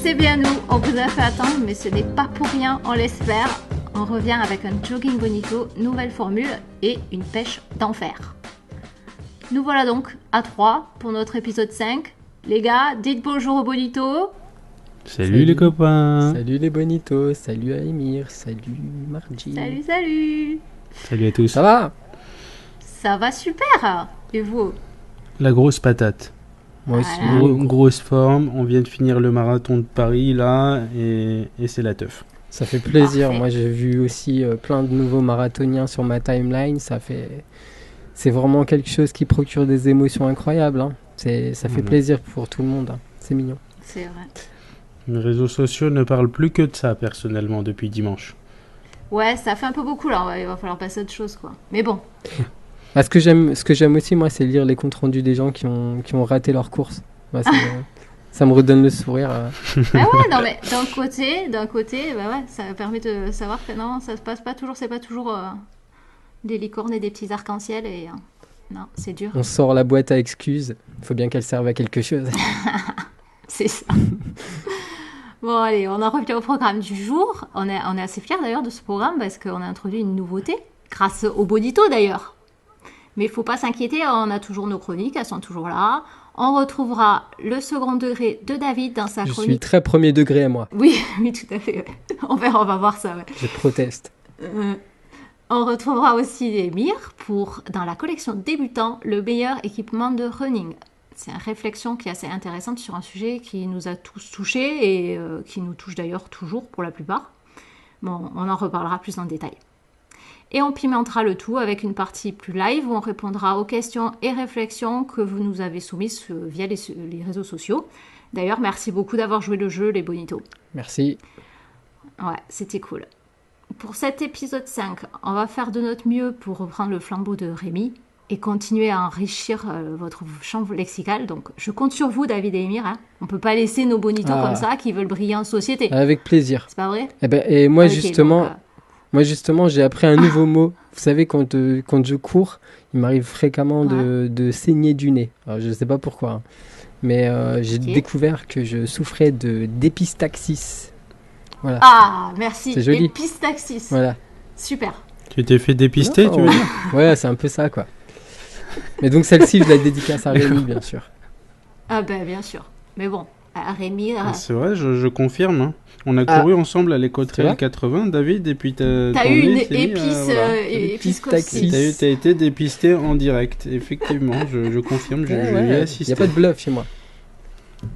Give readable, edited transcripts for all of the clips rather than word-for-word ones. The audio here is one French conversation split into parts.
c'est bien nous, on vous a fait attendre, mais ce n'est pas pour rien, on l'espère. On revient avec un jogging bonito, nouvelle formule et une pêche d'enfer. Nous voilà donc à 3 pour notre épisode 5. Les gars, dites bonjour aux bonitos. Salut les copains. Salut les bonitos, salut à Émir, salut Margie. Salut. Salut à tous. Ça va? Ça va super. Et vous? La grosse patate. Moi aussi. Voilà. Grosse forme, on vient de finir le marathon de Paris là et c'est la teuf. Ça fait plaisir. Parfait. Moi j'ai vu aussi plein de nouveaux marathoniens sur ma timeline. C'est vraiment quelque chose qui procure des émotions incroyables. Hein. Ça fait plaisir pour tout le monde. Hein. C'est mignon. C'est vrai. Les réseaux sociaux ne parlent plus que de ça personnellement depuis dimanche. Ouais, ça fait un peu beaucoup là, il va falloir passer à autre chose quoi. Mais bon. Ah, ce que j'aime aussi moi, c'est lire les comptes rendus des gens qui ont raté leur course. Ouais, ça me redonne le sourire. Bah ouais, non mais d'un côté, bah ouais, ça permet de savoir que non, ça se passe pas toujours, c'est pas toujours des licornes et des petits arcs-en-ciel et non, c'est dur. On sort la boîte à excuses. Il faut bien qu'elle serve à quelque chose. C'est ça. Bon allez, on en revient au programme du jour. On est assez fiers d'ailleurs de ce programme parce qu'on a introduit une nouveauté, grâce au bonito d'ailleurs. Mais il faut pas s'inquiéter, on a toujours nos chroniques, elles sont toujours là. On retrouvera le second degré de David dans sa Je chronique. suis très premier degré à moi. Oui, tout à fait. Ouais. On va voir ça. Ouais. Je proteste. On retrouvera aussi Émir pour, dans la collection débutant, le meilleur équipement de running. C'est une réflexion qui est assez intéressante sur un sujet qui nous a tous touchés et qui nous touche d'ailleurs toujours pour la plupart. Bon, on en reparlera plus en détail. Et on pimentera le tout avec une partie plus live où on répondra aux questions et réflexions que vous nous avez soumises via les réseaux sociaux. D'ailleurs, merci beaucoup d'avoir joué le jeu, les bonitos. Merci. Ouais, c'était cool. Pour cet épisode 5, on va faire de notre mieux pour reprendre le flambeau de Rémi et continuer à enrichir votre champ lexical. Donc, je compte sur vous, David et Émir. Hein. On ne peut pas laisser nos bonitos comme ça qui veulent briller en société. Avec plaisir. C'est pas vrai? Et moi, Okay, justement... donc, Moi, justement, j'ai appris un nouveau mot. Vous savez, quand je cours, il m'arrive fréquemment de saigner du nez. Alors, je ne sais pas pourquoi. Hein. Mais j'ai découvert que je souffrais d'épistaxis. Voilà. Ah, merci. C'est joli. Épistaxis. Voilà. Super. Tu t'es fait dépister, tu veux dire? Ouais, c'est un peu ça, quoi. Mais donc, celle-ci, je la dédicace à Rémi, bien sûr. Ah ben, bien sûr. Mais bon, à Rémi... C'est vrai, je confirme. Hein. On a couru ensemble à l'Écotrail 80, David, et puis t'as eu une épistaxis. T'as été dépisté en direct, effectivement, je confirme, j'ai assisté. Il n'y a pas de bluff chez moi.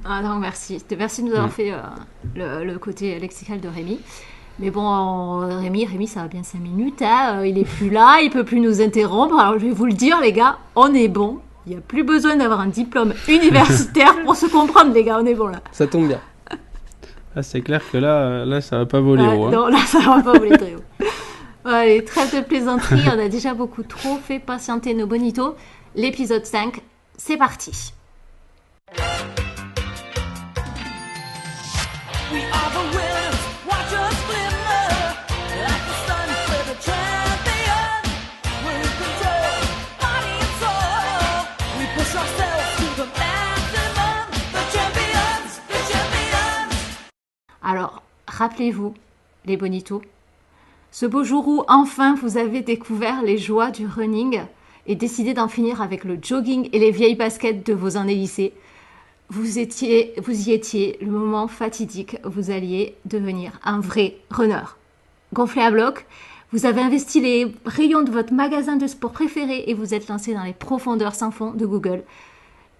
Ah non, merci. Merci de nous avoir fait le côté lexical de Rémi. Mais bon, Rémi, ça va bien 5 minutes. Hein. Il est plus là, il peut plus nous interrompre. Alors je vais vous le dire, les gars, on est bon. Il n'y a plus besoin d'avoir un diplôme universitaire pour se comprendre, les gars, on est bon là. Ça tombe bien. Ah, c'est clair que là, ça va pas voler haut. Hein. Non, là, ça va pas voler très haut. Allez, trêve de plaisanterie, on a déjà beaucoup trop fait patienter nos bonitos. L'épisode 5, c'est parti. We are the winners, watch us glimmer like the sun for the champion. We're in control, body and soul. We push ourselves to the maximum. The champions, the champions. Alors, rappelez-vous, les bonitos, ce beau jour où enfin vous avez découvert les joies du running et décidé d'en finir avec le jogging et les vieilles baskets de vos années lycée. Vous y étiez, le moment fatidique, vous alliez devenir un vrai runner. Gonflé à bloc, vous avez investi les rayons de votre magasin de sport préféré et vous êtes lancé dans les profondeurs sans fond de Google.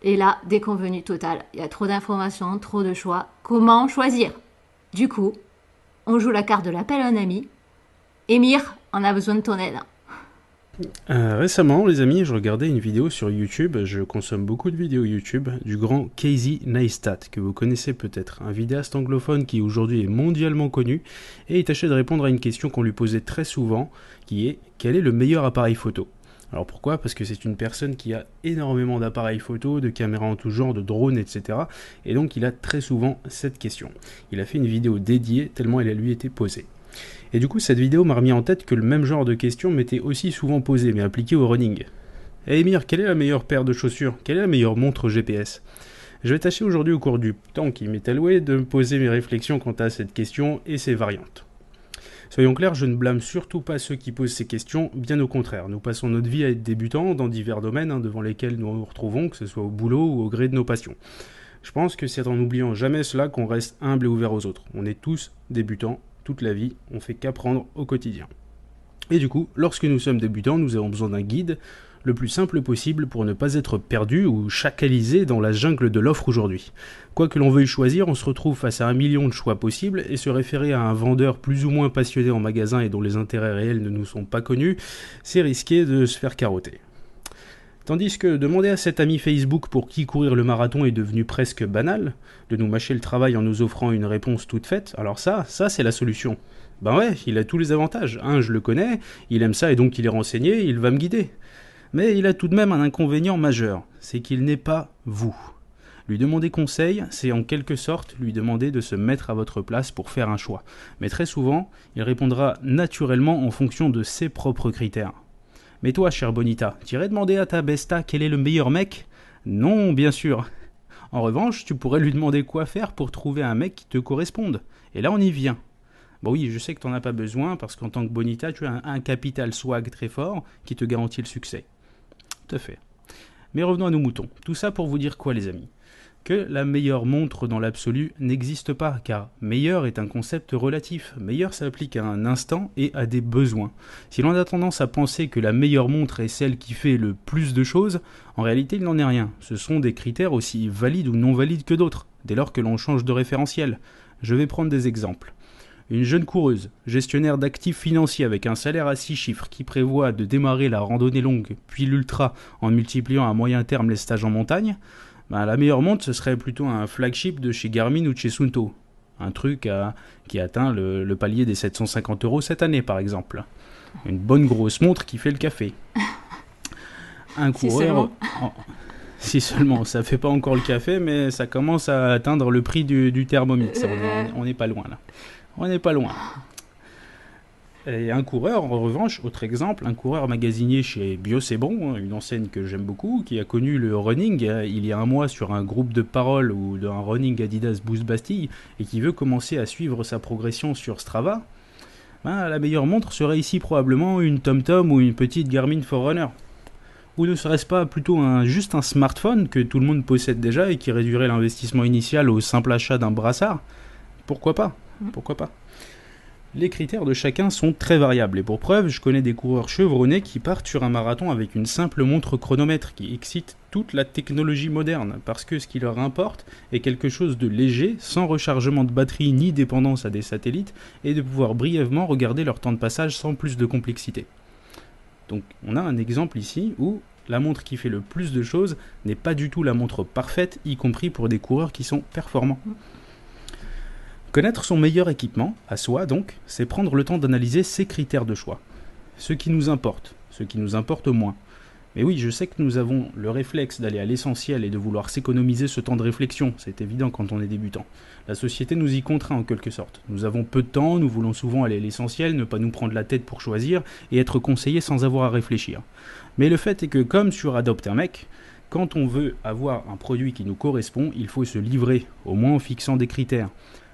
Et là, déconvenue totale. Il y a trop d'informations, trop de choix. Comment choisir? Du coup, on joue la carte de l'appel à un ami. Émir, on a besoin de ton aide. Récemment, les amis, je regardais une vidéo sur YouTube, je consomme beaucoup de vidéos YouTube, du grand Casey Neistat, que vous connaissez peut-être, un vidéaste anglophone qui aujourd'hui est mondialement connu, et il tâchait de répondre à une question qu'on lui posait très souvent, qui est « Quel est le meilleur appareil photo ?» Alors pourquoi? Parce que c'est une personne qui a énormément d'appareils photo, de caméras en tout genre, de drones, etc. Et donc il a très souvent cette question. Il a fait une vidéo dédiée tellement elle a lui été posée. Et du coup, cette vidéo m'a remis en tête que le même genre de question m'était aussi souvent posée, mais appliquée au running. Eh Émir, quelle est la meilleure paire de chaussures? Quelle est la meilleure montre GPS? Je vais tâcher aujourd'hui au cours du temps qui m'est alloué de me poser mes réflexions quant à cette question et ses variantes. Soyons clairs, je ne blâme surtout pas ceux qui posent ces questions, bien au contraire. Nous passons notre vie à être débutants dans divers domaines devant lesquels nous nous retrouvons, que ce soit au boulot ou au gré de nos passions. Je pense que c'est en n'oubliant jamais cela qu'on reste humble et ouvert aux autres. On est tous débutants, toute la vie, on fait qu'apprendre au quotidien. Et du coup, lorsque nous sommes débutants, nous avons besoin d'un guide le plus simple possible pour ne pas être perdu ou chacalisé dans la jungle de l'offre aujourd'hui. Quoi que l'on veuille choisir, on se retrouve face à 1 million de choix possibles et se référer à un vendeur plus ou moins passionné en magasin et dont les intérêts réels ne nous sont pas connus, c'est risqué de se faire carotter. Tandis que demander à cet ami Facebook pour qui courir le marathon est devenu presque banal, de nous mâcher le travail en nous offrant une réponse toute faite, alors ça c'est la solution. Ben ouais, il a tous les avantages. Je le connais, il aime ça et donc il est renseigné, il va me guider. Mais il a tout de même un inconvénient majeur, c'est qu'il n'est pas vous. Lui demander conseil, c'est en quelque sorte lui demander de se mettre à votre place pour faire un choix. Mais très souvent, il répondra naturellement en fonction de ses propres critères. Mais toi, chère Bonita, t'irais demander à ta besta quel est le meilleur mec ? Non, bien sûr. En revanche, tu pourrais lui demander quoi faire pour trouver un mec qui te corresponde. Et là, on y vient. Bon oui, je sais que t'en as pas besoin, parce qu'en tant que Bonita, tu as un capital swag très fort qui te garantit le succès. Tout à fait. Mais revenons à nos moutons. Tout ça pour vous dire quoi, les amis ? Que la meilleure montre dans l'absolu n'existe pas, car meilleur est un concept relatif. Meilleur s'applique à un instant et à des besoins. Si l'on a tendance à penser que la meilleure montre est celle qui fait le plus de choses, en réalité il n'en est rien. Ce sont des critères aussi valides ou non valides que d'autres, dès lors que l'on change de référentiel. Je vais prendre des exemples. Une jeune coureuse, gestionnaire d'actifs financiers avec un salaire à 6 chiffres qui prévoit de démarrer la randonnée longue puis l'ultra en multipliant à moyen terme les stages en montagne, la meilleure montre ce serait plutôt un flagship de chez Garmin ou de chez Suunto. Un truc qui atteint le palier des 750 € cette année par exemple. Une bonne grosse montre qui fait le café. Un coureur... Si seulement, ça fait pas encore le café mais ça commence à atteindre le prix du Thermomix. On n'est pas loin là. On n'est pas loin. Et un coureur, en revanche, autre exemple, un coureur magasinier chez Bio C'est Bon, une enseigne que j'aime beaucoup, qui a connu le running il y a un mois sur un groupe de parole ou d'un running Adidas Boost Bastille, et qui veut commencer à suivre sa progression sur Strava, la meilleure montre serait ici probablement une TomTom ou une petite Garmin Forerunner. Ou ne serait-ce pas plutôt juste un smartphone que tout le monde possède déjà et qui réduirait l'investissement initial au simple achat d'un brassard ? Pourquoi pas ? Pourquoi pas ? Les critères de chacun sont très variables et pour preuve, je connais des coureurs chevronnés qui partent sur un marathon avec une simple montre chronomètre qui excite toute la technologie moderne parce que ce qui leur importe est quelque chose de léger, sans rechargement de batterie ni dépendance à des satellites et de pouvoir brièvement regarder leur temps de passage sans plus de complexité. Donc on a un exemple ici où la montre qui fait le plus de choses n'est pas du tout la montre parfaite, y compris pour des coureurs qui sont performants. Connaître son meilleur équipement, à soi donc, c'est prendre le temps d'analyser ses critères de choix. Ce qui nous importe moins. Mais oui, je sais que nous avons le réflexe d'aller à l'essentiel et de vouloir s'économiser ce temps de réflexion, c'est évident quand on est débutant. La société nous y contraint en quelque sorte. Nous avons peu de temps, nous voulons souvent aller à l'essentiel, ne pas nous prendre la tête pour choisir et être conseillés sans avoir à réfléchir. Mais le fait est que comme sur Adopte un mec, quand on veut avoir un produit qui nous correspond, il faut se livrer, au moins en fixant des critères.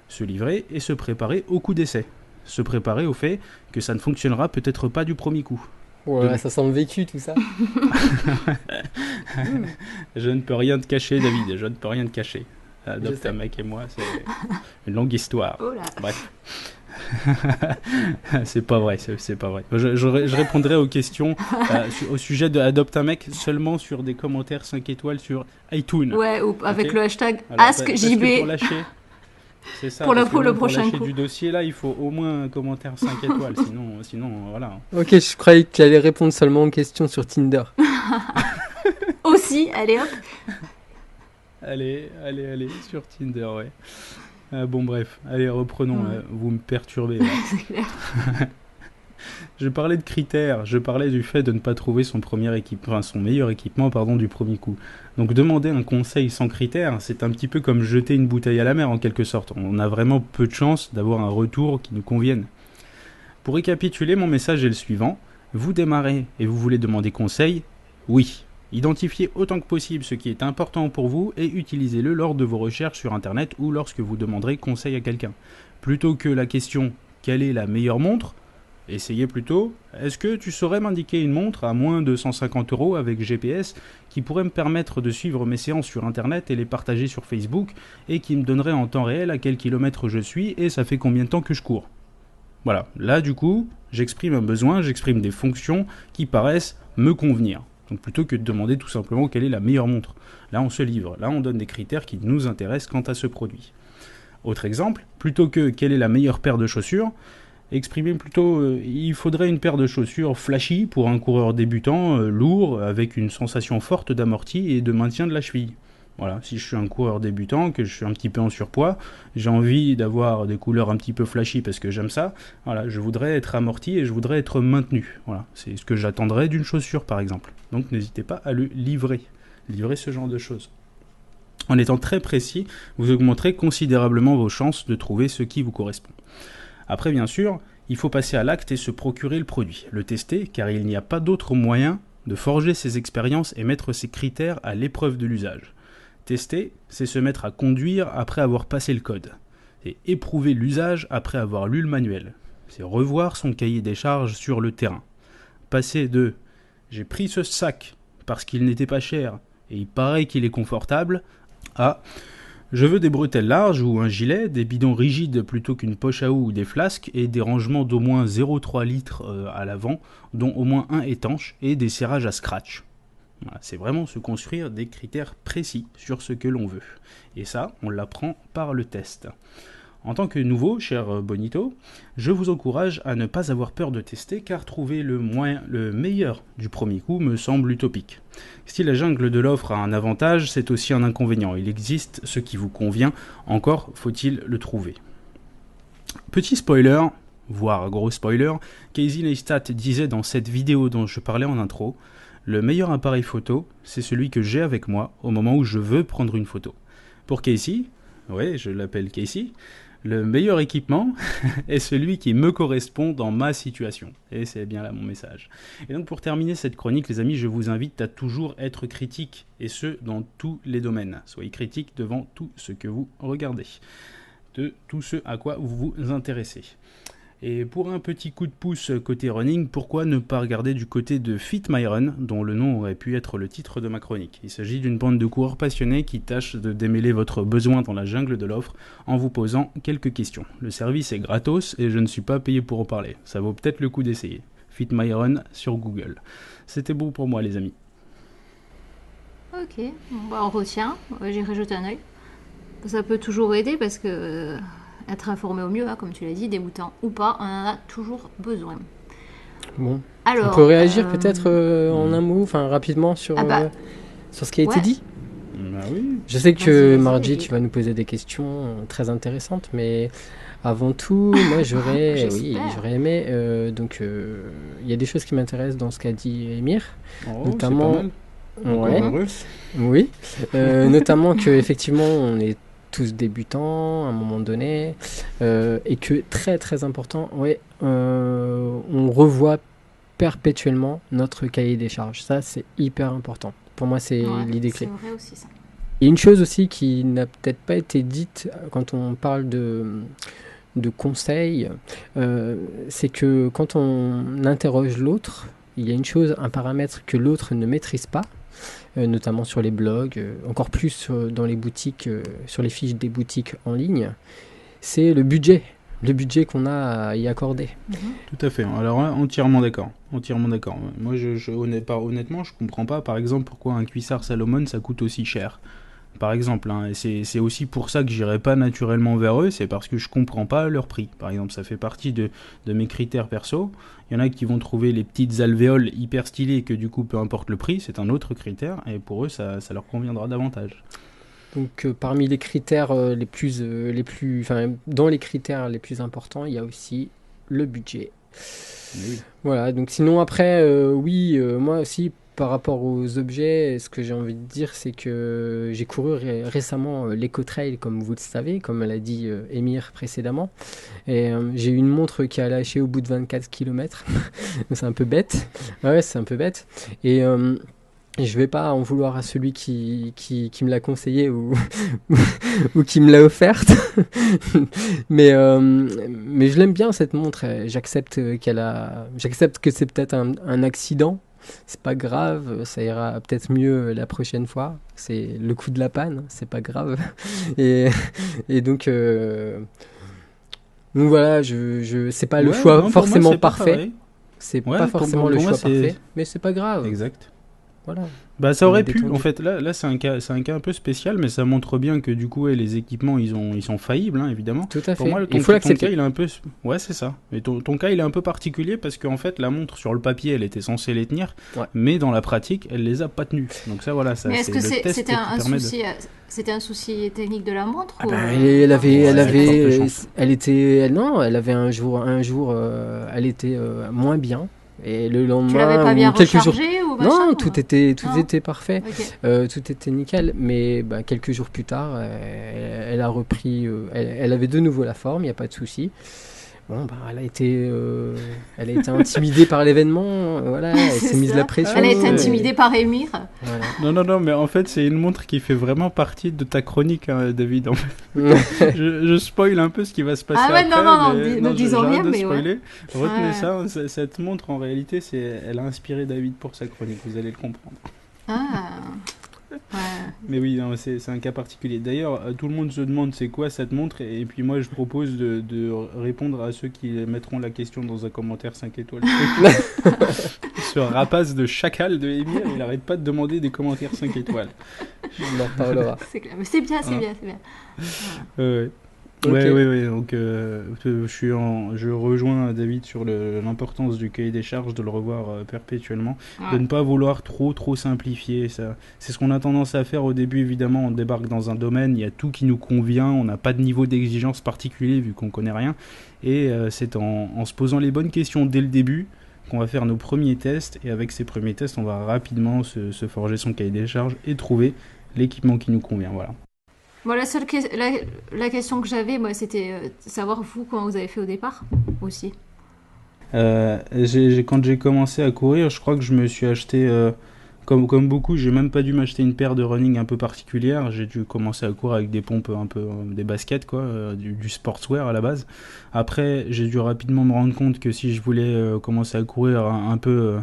Se livrer et se préparer au coup d'essai. Se préparer au fait que ça ne fonctionnera peut-être pas du premier coup. Ouais, ça semble vécu tout ça. Je ne peux rien te cacher, David, je ne peux rien te cacher. Adopte un mec et moi, c'est une longue histoire. Oh là. Bref. C'est pas vrai, c'est pas vrai. Je répondrai aux questions au sujet de Adopte un mec seulement sur des commentaires 5 étoiles sur iTunes. Ouais, ou avec le hashtag Alors, AskJB. pour lâcher, c'est ça, pour le pour prochain lâcher coup. du dossier là, il faut au moins un commentaire 5 étoiles, sinon voilà. Ok, je croyais que tu allais répondre seulement aux questions sur Tinder. Aussi, allez hop. Allez, sur Tinder, ouais. Bon bref, allez reprenons, vous me perturbez. C'est clair. Je parlais de critères, je parlais du fait de ne pas trouver son meilleur équipement du premier coup. Donc demander un conseil sans critères, c'est un petit peu comme jeter une bouteille à la mer en quelque sorte. On a vraiment peu de chance d'avoir un retour qui nous convienne. Pour récapituler, mon message est le suivant. Vous démarrez et vous voulez demander conseil ? Oui, Identifiez autant que possible ce qui est important pour vous et utilisez-le lors de vos recherches sur internet ou lorsque vous demanderez conseil à quelqu'un. Plutôt que la question « quelle est la meilleure montre ?», essayez plutôt « est-ce que tu saurais m'indiquer une montre à moins de 150 € avec GPS qui pourrait me permettre de suivre mes séances sur internet et les partager sur Facebook et qui me donnerait en temps réel à quel kilomètre je suis et ça fait combien de temps que je cours ?» Voilà, là du coup, j'exprime un besoin, j'exprime des fonctions qui paraissent me convenir. Donc plutôt que de demander tout simplement quelle est la meilleure montre. Là on se livre, là on donne des critères qui nous intéressent quant à ce produit. Autre exemple, plutôt que quelle est la meilleure paire de chaussures, exprimez plutôt il faudrait une paire de chaussures flashy pour un coureur débutant, lourd, avec une sensation forte d'amorti et de maintien de la cheville. Voilà, si je suis un coureur débutant, que je suis un petit peu en surpoids, j'ai envie d'avoir des couleurs un petit peu flashy parce que j'aime ça, voilà, je voudrais être amorti et je voudrais être maintenu. Voilà, c'est ce que j'attendrais d'une chaussure par exemple. Donc n'hésitez pas à le livrer ce genre de choses. En étant très précis, vous augmenterez considérablement vos chances de trouver ce qui vous correspond. Après bien sûr, il faut passer à l'acte et se procurer le produit, le tester car il n'y a pas d'autre moyen de forger ses expériences et mettre ses critères à l'épreuve de l'usage. Tester, c'est se mettre à conduire après avoir passé le code. C'est éprouver l'usage après avoir lu le manuel. C'est revoir son cahier des charges sur le terrain. Passer de « j'ai pris ce sac parce qu'il n'était pas cher et il paraît qu'il est confortable » à « je veux des bretelles larges ou un gilet, des bidons rigides plutôt qu'une poche à eau ou des flasques et des rangements d'au moins 0,3 litres à l'avant, dont au moins un étanche et des serrages à scratch ». Voilà, c'est vraiment se construire des critères précis sur ce que l'on veut. Et ça, on l'apprend par le test. En tant que nouveau, cher Bonito, je vous encourage à ne pas avoir peur de tester car trouver le meilleur du premier coup me semble utopique. Si la jungle de l'offre a un avantage, c'est aussi un inconvénient. Il existe ce qui vous convient, encore faut-il le trouver. Petit spoiler, voire gros spoiler, Casey Neistat disait dans cette vidéo dont je parlais en intro, le meilleur appareil photo, c'est celui que j'ai avec moi au moment où je veux prendre une photo. Pour Casey, ouais, je l'appelle Casey, le meilleur équipement est celui qui me correspond dans ma situation. Et c'est bien là mon message. Et donc pour terminer cette chronique, les amis, je vous invite à toujours être critique, et ce, dans tous les domaines. Soyez critique devant tout ce que vous regardez, de tout ce à quoi vous vous intéressez. Et pour un petit coup de pouce côté running, pourquoi ne pas regarder du côté de Fit My Run, dont le nom aurait pu être le titre de ma chronique. Il s'agit d'une bande de coureurs passionnés qui tâche de démêler votre besoin dans la jungle de l'offre en vous posant quelques questions. Le service est gratos et je ne suis pas payé pour en parler. Ça vaut peut-être le coup d'essayer. Fit My Run sur Google. C'était bon pour moi les amis. Ok, bon, bah, on retient, j'irai jeter un œil. Ça peut toujours aider parce que... être informé au mieux, hein, comme tu l'as dit, débutant ou pas, on en a toujours besoin. Bon. Alors, on peut réagir peut-être en un mot, enfin rapidement sur ce qui a été dit. Bah oui. Je sais que Vas-y, Margie, vas-y. tu vas nous poser des questions très intéressantes, mais avant tout, moi j'aurais aimé. Il y a des choses qui m'intéressent dans ce qu'a dit Émir, Oh, notamment. c'est pas mal. Encore Ouais. heureux. Oui, notamment que effectivement on est tous débutants à un moment donné et que très très important, on revoit perpétuellement notre cahier des charges. Ça c'est hyper important. Pour moi c'est l'idée clé. C'est vrai aussi ça. Et une chose aussi qui n'a peut-être pas été dite quand on parle de conseils, c'est que quand on interroge l'autre, il y a une chose, un paramètre que l'autre ne maîtrise pas, notamment sur les blogs, encore plus dans les boutiques, sur les fiches des boutiques en ligne, c'est le budget qu'on a à y accorder. Tout à fait. Alors là, entièrement d'accord. Moi, honnêtement, je comprends pas, par exemple, pourquoi un cuissard Salomon ça coûte aussi cher. Par exemple, hein, et c'est aussi pour ça que j'irai pas naturellement vers eux, c'est parce que je comprends pas leur prix. Par exemple, ça fait partie de mes critères perso. Il y en a qui vont trouver les petites alvéoles hyper stylées et que du coup, peu importe le prix, c'est un autre critère et pour eux, ça leur conviendra davantage. Donc parmi les critères dans les critères les plus importants, il y a aussi le budget. Oui. Voilà, donc sinon après, moi aussi, par rapport aux objets, ce que j'ai envie de dire, c'est que j'ai couru récemment l'Eco-Trail, comme vous le savez, comme l'a dit Émir précédemment. Et j'ai eu une montre qui a lâché au bout de 24 km. C'est un peu bête. Ouais, c'est un peu bête. Et Et je vais pas en vouloir à celui qui me l'a conseillé ou, ou qui me l'a offerte. Mais je l'aime bien cette montre. J'accepte j'accepte que c'est peut-être un accident. C'est pas grave, ça ira peut-être mieux la prochaine fois. C'est le coup de la panne, c'est pas grave. Et, et donc voilà, c'est pas le Ouais, choix non, pour moi, forcément c'est pas parfait. pareil. C'est Ouais, pas pour forcément le moi, choix c'est- parfait, mais c'est pas grave. Exact. Voilà. Bah ça On aurait est pu, détendu. en fait, là c'est un cas un peu spécial, mais ça montre bien que du coup ouais, les équipements ils sont faillibles, hein, évidemment. Tout à Pour fait. moi, Il faut ton cas l'accepter. il est un peu... Ouais c'est ça, mais ton cas il est un peu particulier parce qu'en fait la montre sur le papier elle était censée les tenir, Ouais. mais dans la pratique elle les a pas tenues. Donc ça voilà, ça Mais est-ce c'est que le test c'était qui un permet de... souci, c'était un souci technique de la montre Ah ou, bah, elle avait, Ouais, elle avec forte avait, chance. non, elle avait un jour, elle était moins bien. Et le tu l'avais lendemain pas bien ou quelques jours, rechargé ou machin non, ou- tout Non. était parfait, Ok. tout était nickel. Mais bah, quelques jours plus tard, elle a repris, elle avait de nouveau la forme, il n'y a pas de souci. Bon, bah, elle a été intimidée par l'événement, voilà, elle C'est s'est mise ça. la pression. Elle a été et- intimidée par Émir. Voilà. Non, mais en fait c'est une montre qui fait vraiment partie de ta chronique, hein, David. En fait, je spoil un peu ce qui va se passer Ah ouais, après. non, mais ne disons j'arrête rien, de mais ouais. spoiler. Retenez Ouais. ça, hein, cette montre en réalité elle a inspiré David pour sa chronique, vous allez le comprendre. Ah. Ouais. Mais oui, non, c'est un cas particulier. D'ailleurs, tout le monde se demande c'est quoi cette montre, et puis moi je propose de répondre à ceux qui mettront la question dans un commentaire 5 étoiles. Ce rapace de chacal de Emir, il arrête pas de demander des commentaires 5 étoiles. On en reparlera. C'est clair. Mais c'est bien, c'est Ah. bien, c'est bien. Ouais. Ok. Ouais. Donc, je rejoins David sur l'importance du cahier des charges, de le revoir perpétuellement, de Ouais. ne pas vouloir trop simplifier. Ça, c'est ce qu'on a tendance à faire au début. Évidemment, on débarque dans un domaine, il y a tout qui nous convient, on n'a pas de niveau d'exigence particulier vu qu'on connaît rien. Et c'est en se posant les bonnes questions dès le début qu'on va faire nos premiers tests. Et avec ces premiers tests, on va rapidement se forger son cahier des charges et trouver l'équipement qui nous convient. Voilà. Bon, la question que j'avais, moi, c'était savoir vous comment vous avez fait au départ aussi. Quand j'ai commencé à courir, je crois que je me suis acheté, comme beaucoup, j'ai même pas dû m'acheter une paire de running un peu particulière. J'ai dû commencer à courir avec des pompes un peu, des baskets, quoi, du sportswear à la base. Après, j'ai dû rapidement me rendre compte que si je voulais commencer à courir un peu,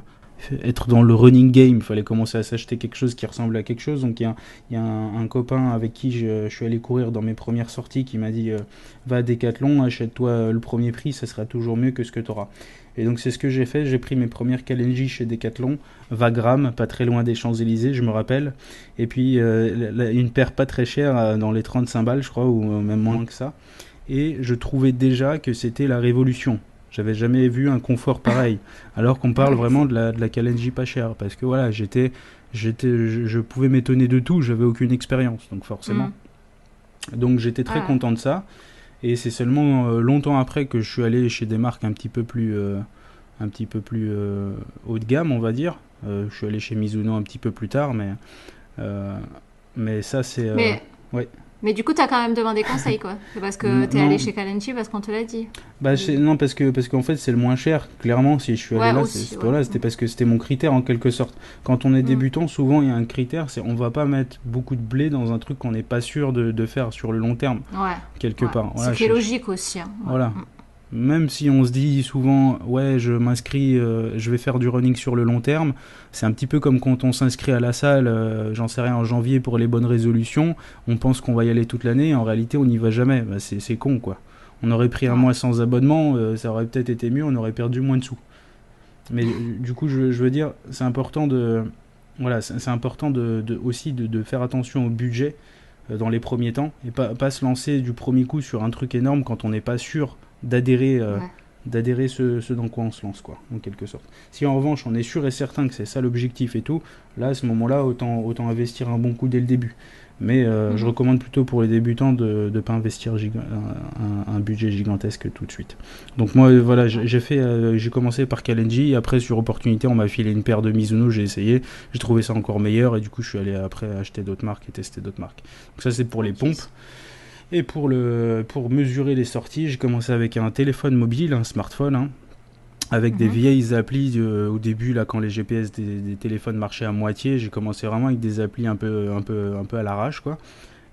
être dans le running game, il fallait commencer à s'acheter quelque chose qui ressemble à quelque chose. Donc il y a un copain avec qui je suis allé courir dans mes premières sorties qui m'a dit va à Decathlon, achète-toi le premier prix, ça sera toujours mieux que ce que tu auras. Et donc c'est ce que j'ai fait, j'ai pris mes premières Kalenji chez Decathlon, Vagram, pas très loin des Champs-Élysées, je me rappelle. Et puis une paire pas très chère, dans les 35 balles je crois, ou même moins que ça. Et je trouvais déjà que c'était la révolution. J'avais jamais vu un confort pareil, alors qu'on parle vraiment de la Kalenji pas chère, parce que voilà, je pouvais m'étonner de tout, j'avais aucune expérience, donc forcément. Donc j'étais très content de ça, et c'est seulement longtemps après que je suis allé chez des marques un petit peu plus haut de gamme, on va dire. Je suis allé chez Mizuno un petit peu plus tard, mais ça c'est... ouais. Mais du coup, t'as quand même demandé conseil, quoi. C'est parce que t'es Non. allé chez Kalenji parce qu'on te l'a dit. Bah, non, parce qu'en fait, c'est le moins cher. Clairement, si je suis allé Ouais, là, aussi, voilà, c'était parce que c'était mon critère en quelque sorte. Quand on est débutant, souvent, il y a un critère, c'est on va pas mettre beaucoup de blé dans un truc qu'on n'est pas sûr de faire sur le long terme, Ouais. quelque part. Ce Voilà, qui est logique aussi. Hein. Ouais. Voilà. Même si on se dit souvent, ouais, je m'inscris, je vais faire du running sur le long terme, c'est un petit peu comme quand on s'inscrit à la salle, j'en sais rien, en janvier pour les bonnes résolutions, on pense qu'on va y aller toute l'année, et en réalité on n'y va jamais, bah, c'est con quoi. On aurait pris un mois sans abonnement, ça aurait peut-être été mieux, on aurait perdu moins de sous. Mais du coup, je veux dire, c'est important voilà, c'est important aussi de faire attention au budget dans les premiers temps, et pas se lancer du premier coup sur un truc énorme quand on n'est pas sûr d'adhérer ce dans quoi on se lance, quoi, en quelque sorte. Si en revanche on est sûr et certain que c'est ça l'objectif et tout, là à ce moment-là autant investir un bon coup dès le début. Mais je recommande plutôt pour les débutants de ne pas investir un budget gigantesque tout de suite. Donc moi voilà, j'ai commencé par Kalenji, après sur opportunité on m'a filé une paire de Mizuno, j'ai essayé, j'ai trouvé ça encore meilleur, et du coup je suis allé après acheter d'autres marques et tester d'autres marques. Donc ça c'est pour les pompes. Et pour mesurer les sorties, j'ai commencé avec un téléphone mobile, un smartphone, hein. avec des vieilles applis au début, là, quand les GPS des téléphones marchaient à moitié. J'ai commencé vraiment avec des applis un peu à l'arrache, quoi.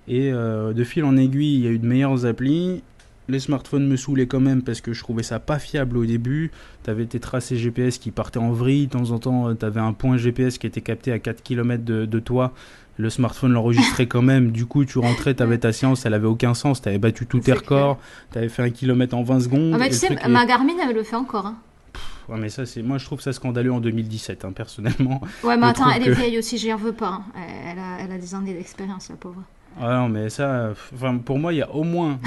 Et de fil en aiguille, il y a eu de meilleures applis. Les smartphones me saoulaient quand même parce que je trouvais ça pas fiable au début. T'avais tes tracés GPS qui partaient en vrille. De temps en temps, t'avais un point GPS qui était capté à 4 km de toi. Le smartphone l'enregistrait quand même. Du coup, tu rentrais, t'avais ta séance, elle avait aucun sens. T'avais battu tous tes records. T'avais fait 1 km en 20 secondes. Ah bah tu sais, ma Garmin, elle le fait encore. Hein. Ouais, mais ça, moi, je trouve ça scandaleux en 2017, hein, personnellement. Ouais, mais Je attends, trouve elle que- est vieille aussi, j'y en veux pas. Hein. Elle a des années d'expérience, la pauvre. Ah non, mais ça, enfin, pour moi, il y a au moins,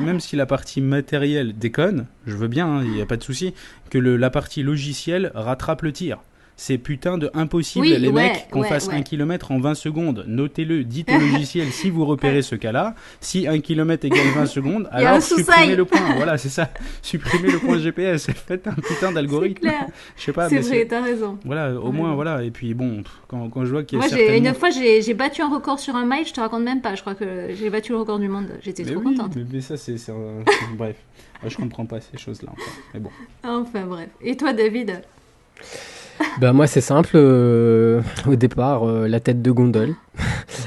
même si la partie matérielle déconne, je veux bien, il n'y a pas de souci, que la partie logicielle rattrape le tir. C'est putain de impossible, Oui, les ouais, mecs, qu'on ouais, fasse ouais. 1 km en 20 secondes. Notez-le, dites au logiciel si vous repérez ce cas-là. Si 1 km égale 20 secondes, Il y a un alors sous-seil. supprimez le point. Voilà, c'est ça. Supprimez le point GPS. Faites un putain C'est d'algorithme. clair. Je sais pas, C'est mais vrai, t'as raison. voilà, au Ouais, moins, ouais. voilà. Et puis bon, quand je vois qu'il y a Moi, certainement... une fois, j'ai battu un record sur un mile, je te raconte même pas. Je crois que j'ai battu le record du monde. J'étais Mais trop oui, contente. mais ça, bref. Je comprends pas ces choses-là encore. Mais bon. Enfin, bref. Et toi, David? Bah moi c'est simple, au départ la tête de gondole,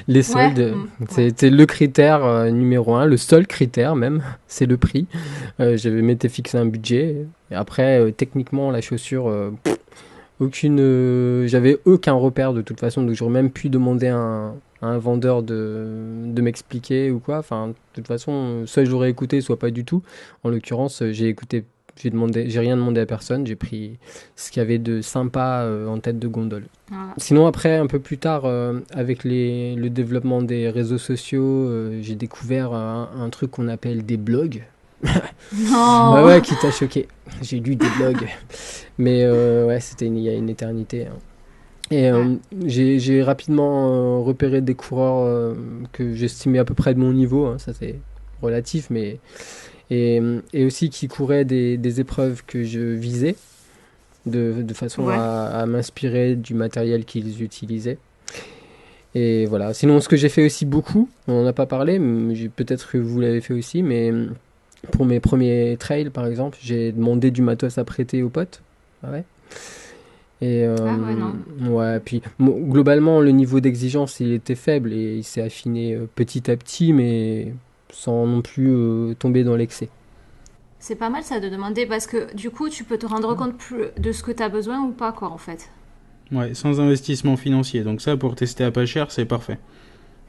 les soldes, ouais. c'était le critère numéro un, le seul critère même, c'est le prix. J'avais m'étais fixé un budget, et après techniquement la chaussure, j'avais aucun repère de toute façon, donc j'aurais même pu demander à un vendeur de m'expliquer ou quoi. Enfin de toute façon, soit j'aurais écouté, soit pas du tout. En l'occurrence j'ai écouté. J'ai rien demandé à personne, j'ai pris ce qu'il y avait de sympa en tête de gondole. Voilà. Sinon après, un peu plus tard, avec le développement des réseaux sociaux, j'ai découvert un truc qu'on appelle des blogs. Non. Bah ouais, qui t'a choqué. J'ai lu des blogs. Mais ouais, c'était il y a une éternité. Hein. Et j'ai rapidement repéré des coureurs que j'estimais à peu près de mon niveau. Hein. Ça c'est relatif, mais... Et aussi qui couraient des épreuves que je visais de façon Ouais. à m'inspirer du matériel qu'ils utilisaient. Et voilà. Sinon, ce que j'ai fait aussi beaucoup, on n'en a pas parlé, peut-être que vous l'avez fait aussi, mais pour mes premiers trails, par exemple, j'ai demandé du matos à prêter aux potes. Ah ouais. Et Ah ouais, non. ouais, puis globalement, le niveau d'exigence, il était faible et il s'est affiné petit à petit, mais sans non plus tomber dans l'excès. C'est pas mal ça de demander parce que du coup, tu peux te rendre compte plus de ce que tu as besoin ou pas, quoi, en fait. Ouais, sans investissement financier. Donc ça, pour tester à pas cher, c'est parfait.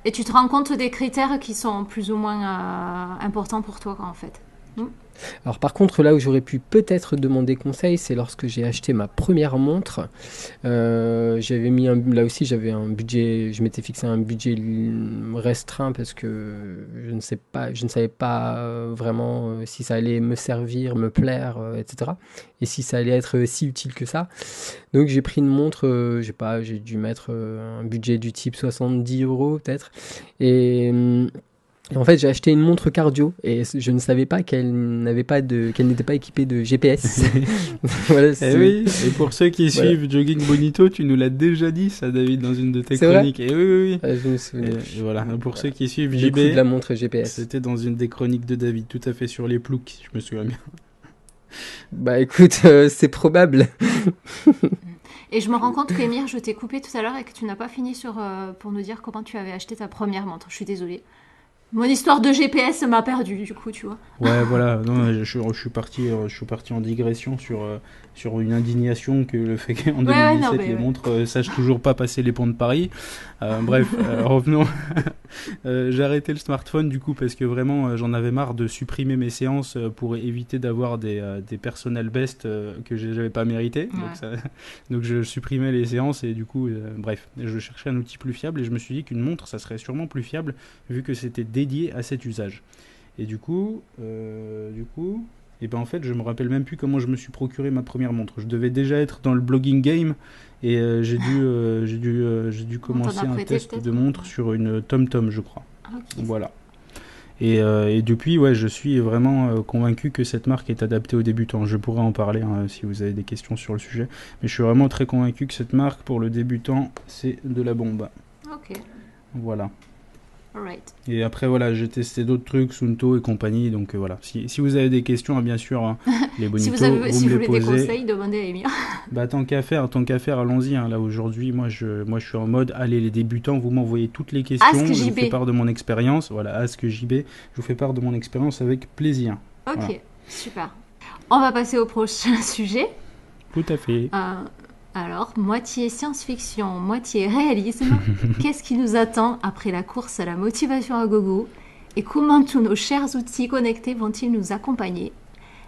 Et tu te rends compte des critères qui sont plus ou moins importants pour toi, quoi, en fait. Alors par contre, là où j'aurais pu peut-être demander conseil, c'est lorsque j'ai acheté ma première montre. J'avais mis là aussi, j'avais un budget, je m'étais fixé un budget restreint parce que je ne savais pas vraiment si ça allait me servir, me plaire, etc. Et si ça allait être si utile que ça. Donc j'ai pris une montre, j'ai dû mettre un budget du type 70 € peut-être. Et en fait, j'ai acheté une montre cardio et je ne savais pas qu'elle n'était pas équipée de GPS. Voilà, Eh oui, et pour ceux qui Voilà. suivent Jogging Bonito, tu nous l'as déjà dit ça, David, dans une de tes C'est vrai chroniques. Et oui. Je me souviens. Et voilà, pour ceux qui suivent Le coup de la JB, montre GPS. c'était dans une des chroniques de David, tout à fait sur les ploucs, si je me souviens bien. Bah écoute, c'est probable. Et je me rends compte qu'Emir, je t'ai coupé tout à l'heure et que tu n'as pas fini pour nous dire comment tu avais acheté ta première montre. Je suis désolée. Mon histoire de GPS m'a perdu, du coup, tu vois. Ouais, voilà, non, je suis parti en digression sur une indignation que le fait qu'en 2017 non, mais les ouais. montres sachent toujours pas passer les ponts de Paris. Bref, revenons. J'ai arrêté le smartphone du coup parce que vraiment j'en avais marre de supprimer mes séances pour éviter d'avoir des personnel best que j'avais pas mérité. Ouais. Donc je supprimais les séances et du coup, bref, je cherchais un outil plus fiable et je me suis dit qu'une montre ça serait sûrement plus fiable vu que c'était dédié à cet usage. Et du coup, et ben en fait, je me rappelle même plus comment je me suis procuré ma première montre. Je devais déjà être dans le blogging game et j'ai dû commencer un prêté, test peut-être de montre sur une TomTom, je crois. Ah, ok. Voilà. Et depuis, ouais, je suis vraiment convaincu que cette marque est adaptée aux débutants. Je pourrais en parler si vous avez des questions sur le sujet, mais je suis vraiment très convaincu que cette marque pour le débutant, c'est de la bombe. Ok. Voilà. Alright. Et après, voilà, j'ai testé d'autres trucs, Suunto et compagnie. Donc voilà, si vous avez des questions, hein, bien sûr, hein, les bonitos, Si vous me voulez les des posez. conseils, demandez à Emir. Bah tant qu'à faire, allons-y. Hein. Là aujourd'hui, moi je suis en mode, allez les débutants, vous m'envoyez toutes les questions, Ask je vous JB. fais part de mon expérience. Voilà, Ask JB, je vous fais part de mon expérience avec plaisir. Ok, Voilà. super. On va passer au prochain sujet. Tout à fait. Alors, moitié science-fiction, moitié réalisme. Qu'est-ce qui nous attend après la course à la motivation à gogo? Et comment tous nos chers outils connectés vont-ils nous accompagner?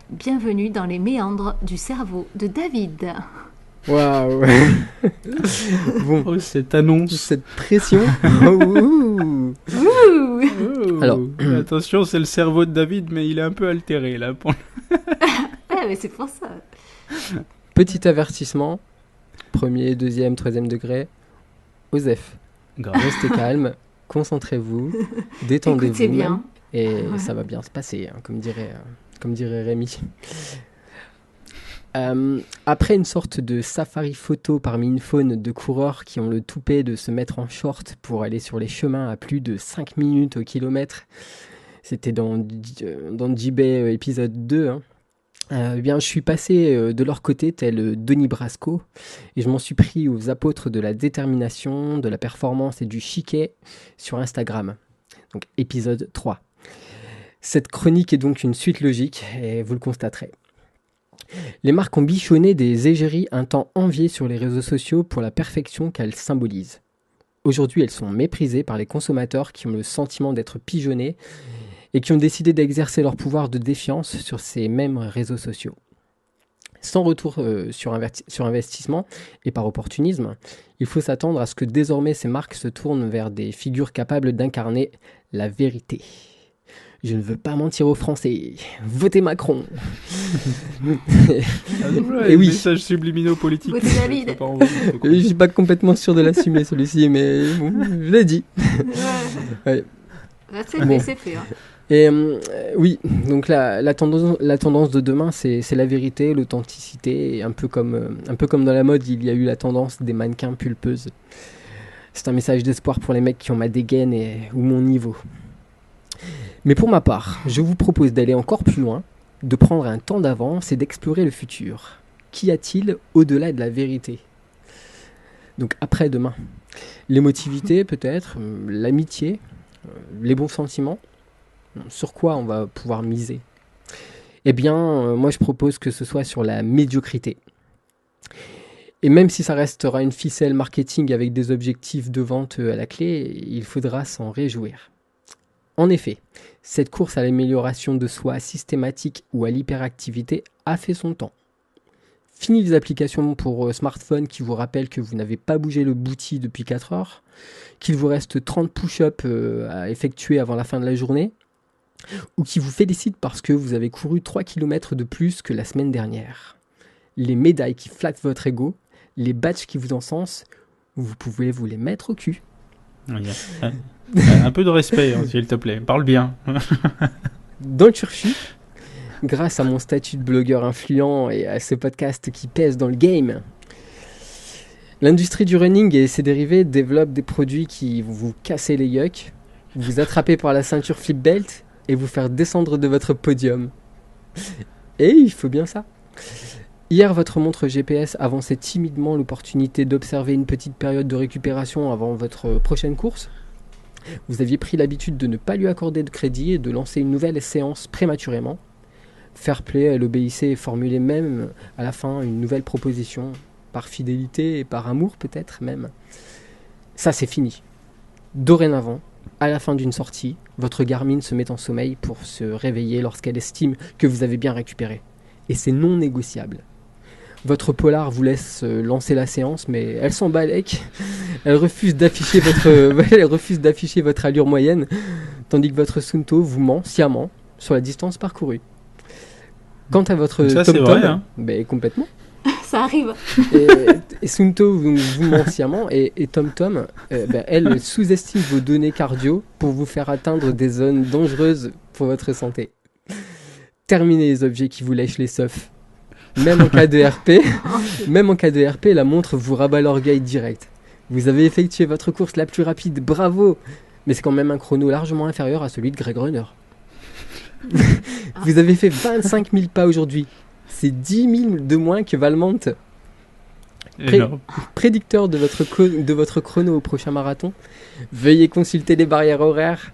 Bienvenue dans les méandres du cerveau de David. Waouh. Bon, Oh, cette annonce. cette pression. Ouh. Ouh. Oh. Alors. Attention, c'est le cerveau de David, mais il est un peu altéré là. Ouais, mais c'est pour ça. Petit avertissement. Premier, deuxième, troisième degré. Osef, Grave. restez calme, concentrez-vous, Écoutez détendez-vous bien. même, et ça va bien se passer, hein, comme dirait Rémi. Après une sorte de safari photo parmi une faune de coureurs qui ont le toupet de se mettre en short pour aller sur les chemins à plus de 5 minutes au kilomètre, c'était dans JB épisode 2, hein. Eh bien, je suis passé de leur côté tel Denis Brasco et je m'en suis pris aux apôtres de la détermination, de la performance et du chiquet sur Instagram. Donc épisode 3. Cette chronique est donc une suite logique et vous le constaterez. Les marques ont bichonné des égéries un temps enviées sur les réseaux sociaux pour la perfection qu'elles symbolisent. Aujourd'hui, elles sont méprisées par les consommateurs qui ont le sentiment d'être pigeonnés et qui ont décidé d'exercer leur pouvoir de défiance sur ces mêmes réseaux sociaux. Sans retour sur investissement et par opportunisme, il faut s'attendre à ce que désormais ces marques se tournent vers des figures capables d'incarner la vérité. Je ne veux pas mentir aux Français. Votez Macron. Et oui. Messages subliminaux politiques. Votez David. C'est pas envie, c'est cool. Je suis pas complètement sûr de l'assumer celui-ci, mais bon, je l'ai dit. Ouais. Là, c'est Bon. fait, c'est fait. Hein. Et oui, donc la tendance de demain, c'est la vérité, l'authenticité, et un peu comme dans la mode, il y a eu la tendance des mannequins pulpeuses. C'est un message d'espoir pour les mecs qui ont ma dégaine ou mon niveau. Mais pour ma part, je vous propose d'aller encore plus loin, de prendre un temps d'avance et d'explorer le futur. Qu'y a-t-il au-delà de la vérité? Donc après-demain. L'émotivité peut-être, l'amitié, les bons sentiments. Sur quoi on va pouvoir miser? Eh bien, moi je propose que ce soit sur la médiocrité. Et même si ça restera une ficelle marketing avec des objectifs de vente à la clé, il faudra s'en réjouir. En effet, cette course à l'amélioration de soi systématique ou à l'hyperactivité a fait son temps. Fini les applications pour smartphone qui vous rappellent que vous n'avez pas bougé le bouti depuis 4 heures, qu'il vous reste 30 push-ups à effectuer avant la fin de la journée, ou qui vous félicitent parce que vous avez couru 3 km de plus que la semaine dernière. Les médailles qui flattent votre ego, les badges qui vous encensent, vous pouvez vous les mettre au cul. Oui, un peu de respect, hein, s'il te plaît. Parle bien. Dans le turfu, grâce à mon statut de blogueur influent et à ce podcast qui pèse dans le game, l'industrie du running et ses dérivés développent des produits qui vont vous casser les yucks, vous attraper par la ceinture flip belt et vous faire descendre de votre podium. Et il faut bien ça. Hier, votre montre GPS avançait timidement l'opportunité d'observer une petite période de récupération avant votre prochaine course. Vous aviez pris l'habitude de ne pas lui accorder de crédit et de lancer une nouvelle séance prématurément. Fair play, elle obéissait et formulait même à la fin une nouvelle proposition, par fidélité et par amour peut-être même. Ça, c'est fini. Dorénavant, à la fin d'une sortie, votre Garmin se met en sommeil pour se réveiller lorsqu'elle estime que vous avez bien récupéré. Et c'est non négociable. Votre Polar vous laisse lancer la séance, mais elle s'en balèque. Elle refuse d'afficher votre allure moyenne, tandis que votre Suunto vous ment sciemment sur la distance parcourue. Quant à votre Ça, c'est TomTom, vrai, hein. ben, complètement. Ça arrive. Et Suunto vous ment sciemment, et TomTom, elle sous-estime vos données cardio pour vous faire atteindre des zones dangereuses pour votre santé. Terminez les objets qui vous lèchent les seufs. Même en cas de RP, la montre vous rabat l'orgueil direct. Vous avez effectué votre course la plus rapide, bravo! Mais c'est quand même un chrono largement inférieur à celui de Greg Runner. Vous avez fait 25 000 pas aujourd'hui. C'est 10 000 de moins que Valmont, Énorme. prédicteur de votre chrono au prochain marathon. Veuillez consulter les barrières horaires.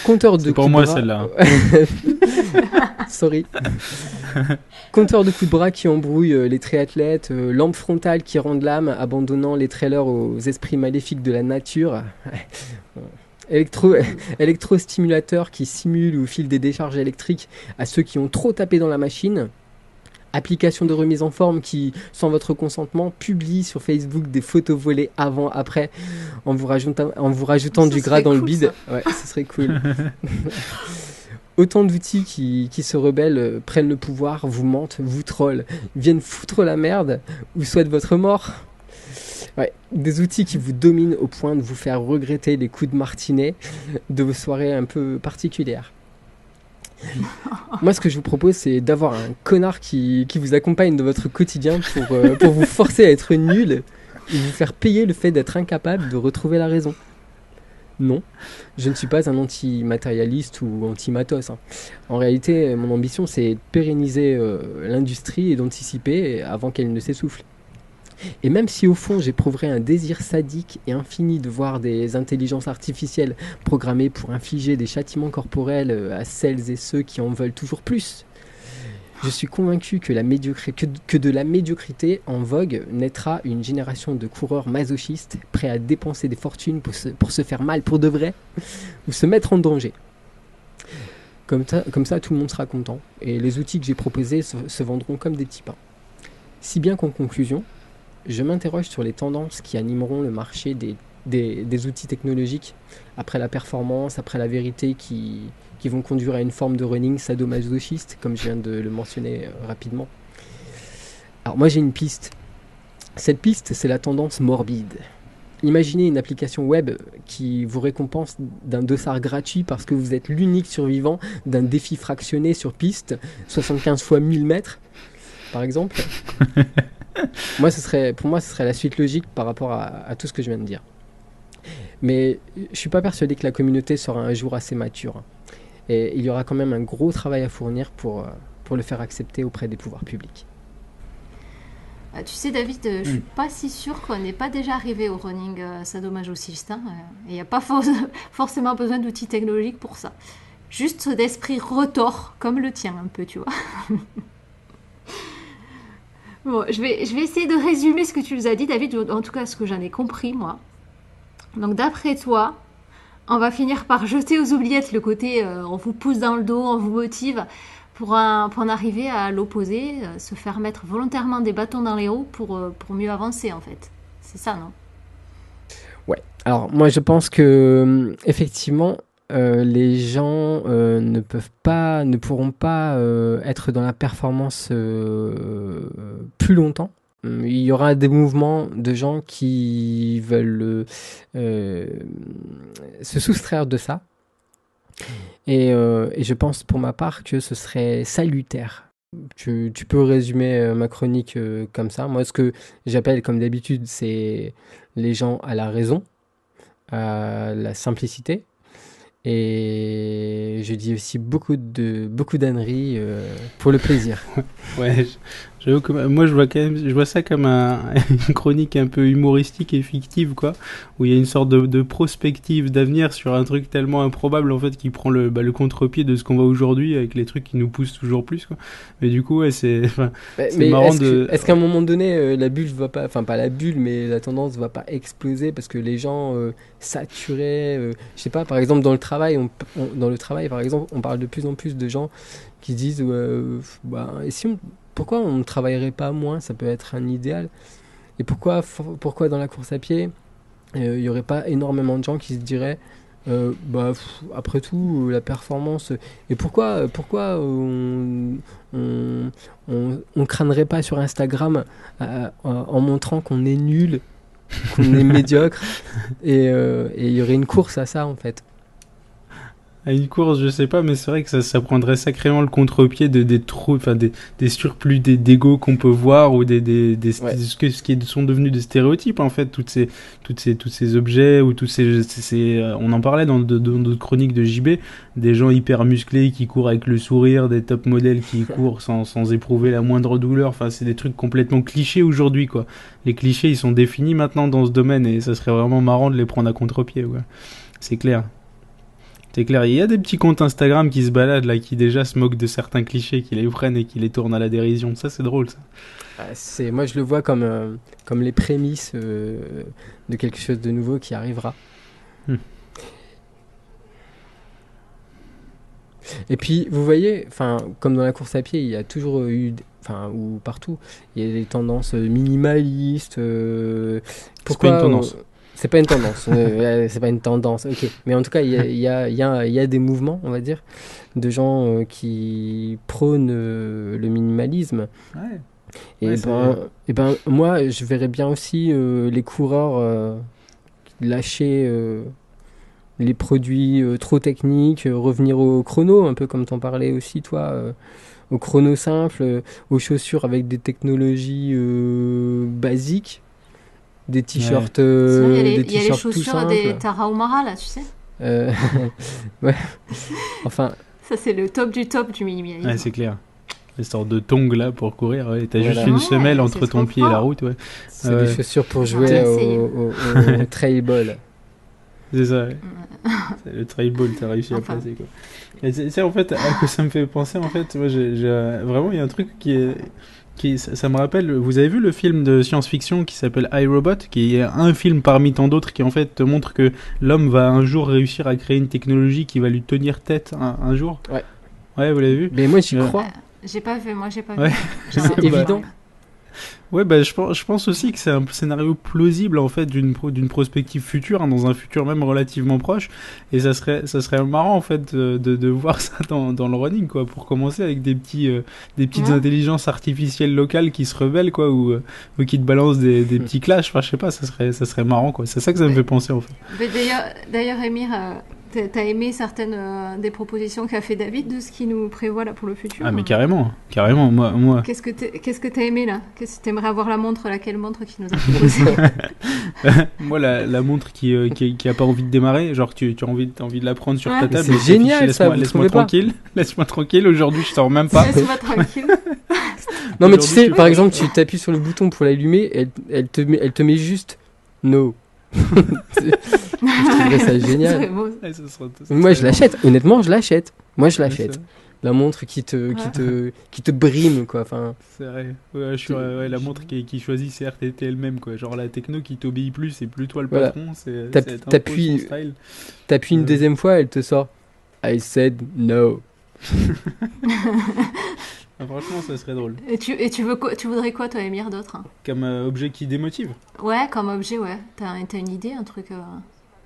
Compteur de C'est pour coups de moi bras. celle-là. Sorry. Compteur de coups de bras qui embrouille les triathlètes, lampe frontale qui rend l'âme, abandonnant les trailers aux esprits maléfiques de la nature. Électrostimulateur qui simule ou file des décharges électriques à ceux qui ont trop tapé dans la machine. Application de remise en forme qui, sans votre consentement, publie sur Facebook des photos volées avant-après en vous rajoutant Ça du gras serait dans le cool, bide. Ouais, ce serait cool. Autant d'outils qui se rebellent, prennent le pouvoir, vous mentent, vous trollent, viennent foutre la merde ou souhaitent votre mort. Ouais, des outils qui vous dominent au point de vous faire regretter les coups de martinet de vos soirées un peu particulières. Moi, ce que je vous propose, c'est d'avoir un connard qui vous accompagne dans votre quotidien pour vous forcer à être nul et vous faire payer le fait d'être incapable de retrouver la raison. Non, je ne suis pas un anti-matérialiste ou anti-matos. En réalité, mon ambition, c'est de pérenniser l'industrie et d'anticiper avant qu'elle ne s'essouffle. Et même si au fond j'éprouverais un désir sadique et infini de voir des intelligences artificielles programmées pour infliger des châtiments corporels à celles et ceux qui en veulent toujours plus, je suis convaincu que de la médiocrité en vogue naîtra une génération de coureurs masochistes prêts à dépenser des fortunes pour se faire mal pour de vrai ou se mettre en danger. Comme ça, tout le monde sera content et les outils que j'ai proposés se vendront comme des petits pains. Si bien qu'en conclusion, je m'interroge sur les tendances qui animeront le marché des outils technologiques après la performance, après la vérité qui vont conduire à une forme de running sadomasochiste, comme je viens de le mentionner rapidement. Alors moi j'ai une piste. Cette piste, c'est la tendance morbide. Imaginez une application web qui vous récompense d'un dossard gratuit parce que vous êtes l'unique survivant d'un défi fractionné sur piste, 75 fois 1000 mètres, par exemple. Pour moi, ce serait la suite logique par rapport à tout ce que je viens de dire. Mais je ne suis pas persuadé que la communauté sera un jour assez mature. Et il y aura quand même un gros travail à fournir pour le faire accepter auprès des pouvoirs publics. Tu sais, David, je suis pas si sûre qu'on n'est pas déjà arrivé au running sadomasochiste. Il n'y a pas forcément besoin d'outils technologiques pour ça. Juste d'esprit retors, comme le tien un peu, tu vois. Bon, je vais essayer de résumer ce que tu nous as dit, David, en tout cas ce que j'en ai compris, moi. Donc, d'après toi, on va finir par jeter aux oubliettes le côté on vous pousse dans le dos, on vous motive, pour en arriver à l'opposé, se faire mettre volontairement des bâtons dans les roues pour mieux avancer, en fait. C'est ça, non? Ouais. Alors, moi, je pense que, effectivement, les gens ne pourront pas être dans la performance plus longtemps. Il y aura des mouvements de gens qui veulent se soustraire de ça. Et je pense pour ma part que ce serait salutaire. Tu peux résumer ma chronique comme ça. Moi, ce que j'appelle, comme d'habitude, c'est les gens à la raison, à la simplicité. Et je dis aussi beaucoup d'âneries pour le plaisir. Ouais, j'avoue que moi je vois ça comme une chronique un peu humoristique et fictive, quoi, où il y a une sorte de prospective d'avenir sur un truc tellement improbable en fait qui prend le contre-pied de ce qu'on voit aujourd'hui avec les trucs qui nous poussent toujours plus, quoi. Mais du coup, ouais, c'est marrant est-ce qu'à un moment donné la bulle va pas, enfin pas la bulle, mais la tendance va pas exploser parce que les gens saturés, je sais pas, par exemple dans le travail, par exemple, on parle de plus en plus de gens qui disent et pourquoi on ne travaillerait pas moins, ça peut être un idéal. Et pourquoi dans la course à pied il n'y aurait pas énormément de gens qui se diraient après tout la performance, et pourquoi on crânerait pas sur Instagram en montrant qu'on est nul, qu'on est médiocre, et il y aurait une course à ça en fait. À une course, je sais pas, mais c'est vrai que ça prendrait sacrément le contre-pied des trous, enfin des surplus d'ego qu'on peut voir ou Ouais. ce qui sont devenus des stéréotypes en fait, tous ces objets ou on en parlait dans d'autres chroniques de JB, des gens hyper musclés qui courent avec le sourire, des top modèles qui courent sans éprouver la moindre douleur. Enfin, c'est des trucs complètement clichés aujourd'hui quoi. Les clichés ils sont définis maintenant dans ce domaine et ça serait vraiment marrant de les prendre à contre-pied quoi. C'est clair. C'est clair, il y a des petits comptes Instagram qui se baladent là, qui déjà se moquent de certains clichés, qui les prennent et qui les tournent à la dérision. Ça, c'est drôle, ça. Moi, je le vois comme les prémices de quelque chose de nouveau qui arrivera. Hmm. Et puis, vous voyez, comme dans la course à pied, il y a toujours eu, ou partout, il y a des tendances minimalistes. C'est pas une tendance. C'est pas une tendance. C'est pas une tendance. Ok. Mais en tout cas, il y a des mouvements, on va dire, de gens qui prônent le minimalisme. Ouais. Et, moi, je verrais bien aussi les coureurs lâcher les produits trop techniques, revenir au chrono, un peu comme t'en parlais aussi, toi, au chrono simple, aux chaussures avec des technologies basiques, des t-shirts, Sinon, il y a des les t-shirts tout chaussures simples. des Tarahumara, là, tu sais. Euh, ouais. Enfin, Ça, c'est le top du minimalisme. Ouais, c'est clair. Des sortes de tongs là pour courir. Ouais. T'as Voilà. juste une Ouais, semelle entre c'est ton trop pied et la fort. route. Ouais. c'est Ouais. des chaussures pour Ouais, jouer essaye. au trail ball. C'est ça. Ouais. C'est le trail ball, t'as réussi à Enfin. placer quoi. Et c'est en fait à quoi ça me fait penser en fait. Moi, vraiment il y a un truc ça me rappelle. Vous avez vu le film de science-fiction qui s'appelle iRobot, qui est un film parmi tant d'autres qui en fait te montre que l'homme va un jour réussir à créer une technologie qui va lui tenir tête un jour. Ouais. Ouais, vous l'avez vu? Mais moi, j'y Ouais. crois. J'ai pas vu, moi, j'ai pas Ouais. vu. C'est J'aimerais bien évident. voir. Ouais, bah, je pense aussi que c'est un scénario plausible en fait d'une prospective future, hein, dans un futur même relativement proche, et ça serait marrant en fait de voir ça dans le running quoi, pour commencer avec des petites Ouais. intelligences artificielles locales qui se rebellent quoi, ou qui te balancent des petits clashs, enfin je sais pas, ça serait marrant quoi, c'est ça que ça me fait penser en fait. Mais d'ailleurs, Émir, t'as aimé certaines des propositions qu'a fait David de ce qu'il nous prévoit là pour le futur? Ah mais carrément, moi. Qu'est-ce que t'as aimé là? Qu'est-ce que t'aimerais avoir la montre? Laquelle montre qu'il nous a proposée? Moi la montre qui a pas envie de démarrer, genre t'as envie de la prendre sur Ouais. ta table, C'est et t'affiches, génial, ça, vous laisse-moi trouvez pas tranquille, laisse-moi tranquille, aujourd'hui je sors même pas. Laisse-moi tranquille. Non, mais tu Aujourd'hui, sais, tu par vois, exemple, tu t'appuies sur le bouton pour l'allumer, elle te met juste no. Je trouverais ça C'est génial. beau. Ouais, ça Moi, je serait l'achète. Honnêtement, je l'achète. Moi, je Ouais, l'achète. La montre qui te brime, quoi. Enfin, C'est vrai. Ouais, je suis, ouais, la montre qui choisit ses RTT elle-même, quoi. Genre la techno qui t'obéit plus, c'est plus toi le Voilà. patron, c'est T'appuies- son style. t'appuies une deuxième fois, elle te sort I said no. Ah, franchement, ça serait drôle. Et tu voudrais quoi, toi, Émir, d'autre? Comme objet qui démotive. Ouais, comme objet, ouais. T'as une idée, un truc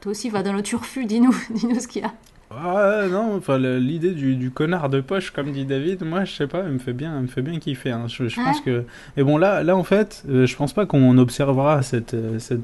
toi aussi, va dans le turfu, dis-nous ce qu'il y a. Ah non, enfin l'idée du connard de poche, comme dit David, moi je sais pas, elle me fait bien kiffer. Hein. Je Ouais. pense que. Et bon là en fait, je pense pas qu'on observera cette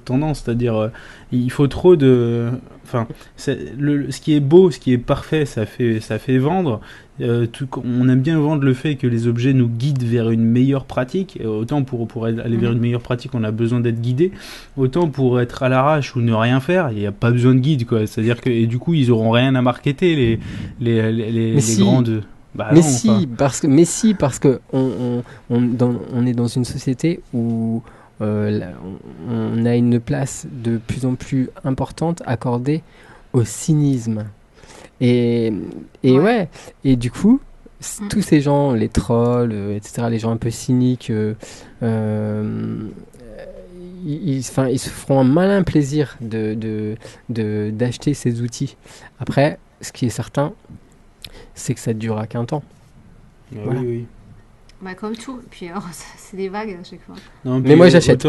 tendance, c'est-à-dire il faut trop de. Enfin, ce qui est beau, ce qui est parfait, ça fait vendre. On aime bien vendre le fait que les objets nous guident vers une meilleure pratique. Et autant pour aller vers une meilleure pratique, on a besoin d'être guidé. Autant pour être à l'arrache ou ne rien faire, il n'y a pas besoin de guide, quoi. C'est-à-dire que et du coup, ils auront rien à marketer les si. grandes. Bah Mais non, si, enfin, parce que on est dans une société où on a une place de plus en plus importante accordée au cynisme. Et ouais, et du coup, tous ces gens, les trolls, etc., les gens un peu cyniques, ils se feront un malin plaisir d'acheter ces outils. Après, ce qui est certain, c'est que ça ne durera qu'un temps. bah Voilà. oui. Bah, comme tout. Puis alors, c'est des vagues à chaque fois. Non, Mais puis, moi, j'achète.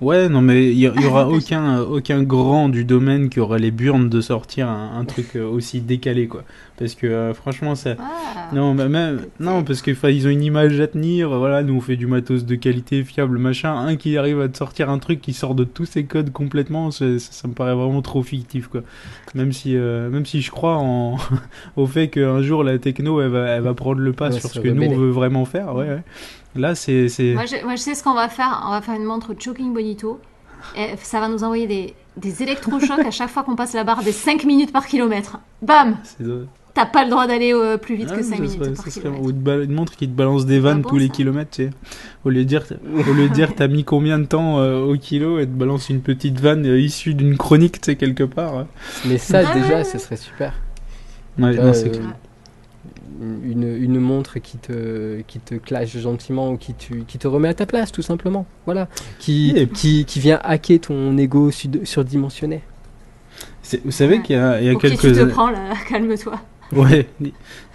Ouais, non, mais il y aura aucun grand du domaine qui aura les burnes de sortir un truc aussi décalé, quoi. Parce que franchement, ça. Ah, Non, bah, même, non, parce que ils ont une image à tenir. Voilà, nous on fait du matos de qualité, fiable, machin. Un qui arrive à te sortir un truc qui sort de tous ses codes complètement, ça me paraît vraiment trop fictif, quoi. Même si je crois au fait qu'un jour la techno elle va prendre le pas Ouais, sur se ce que nous on rebeller. veut vraiment faire, ouais, ouais. Là, c'est. moi, je sais ce qu'on va faire. On va faire une montre Jogging Bonito. Et ça va nous envoyer des électrochocs à chaque fois qu'on passe la barre des 5 minutes par kilomètre. Bam! c'est- T'as pas le droit d'aller plus vite Ah, que 5 ça minutes serait- par ça serait- kilomètre. ou une montre qui te balance des vannes bon, tous les ça. kilomètres, tu sais. Au lieu de dire t'as mis combien de temps au kilo, et te balance une petite vanne issue d'une chronique, tu sais, quelque part. Ouais, Mais ça, Ah déjà, ouais. ce serait super. Ouais, non, c'est Euh, clair. une montre qui te clash gentiment ou qui te remet à ta place, tout simplement. Voilà. Et- Qui vient hacker ton ego surdimensionné. Vous savez Ouais. qu'il y a Ok, tu quelques te années. prends là, calme-toi. Ouais, il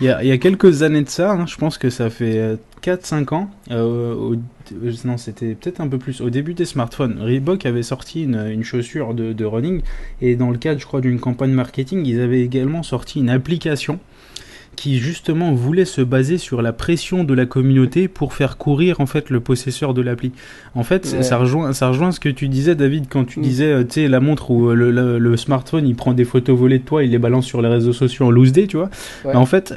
y a quelques années de ça, hein, je pense que ça fait 4-5 ans, non c'était peut-être un peu plus, au début des smartphones, Reebok avait sorti une chaussure de running, et dans le cadre je crois d'une campagne marketing, ils avaient également sorti une application qui justement voulait se baser sur la pression de la communauté pour faire courir en fait le possesseur de l'appli. En fait, Ouais. ça rejoint ce que tu disais, David, quand tu Mm. disais, tu sais, la montre où le smartphone il prend des photos volées de toi, il les balance sur les réseaux sociaux en loose day, tu vois. Ouais. En fait,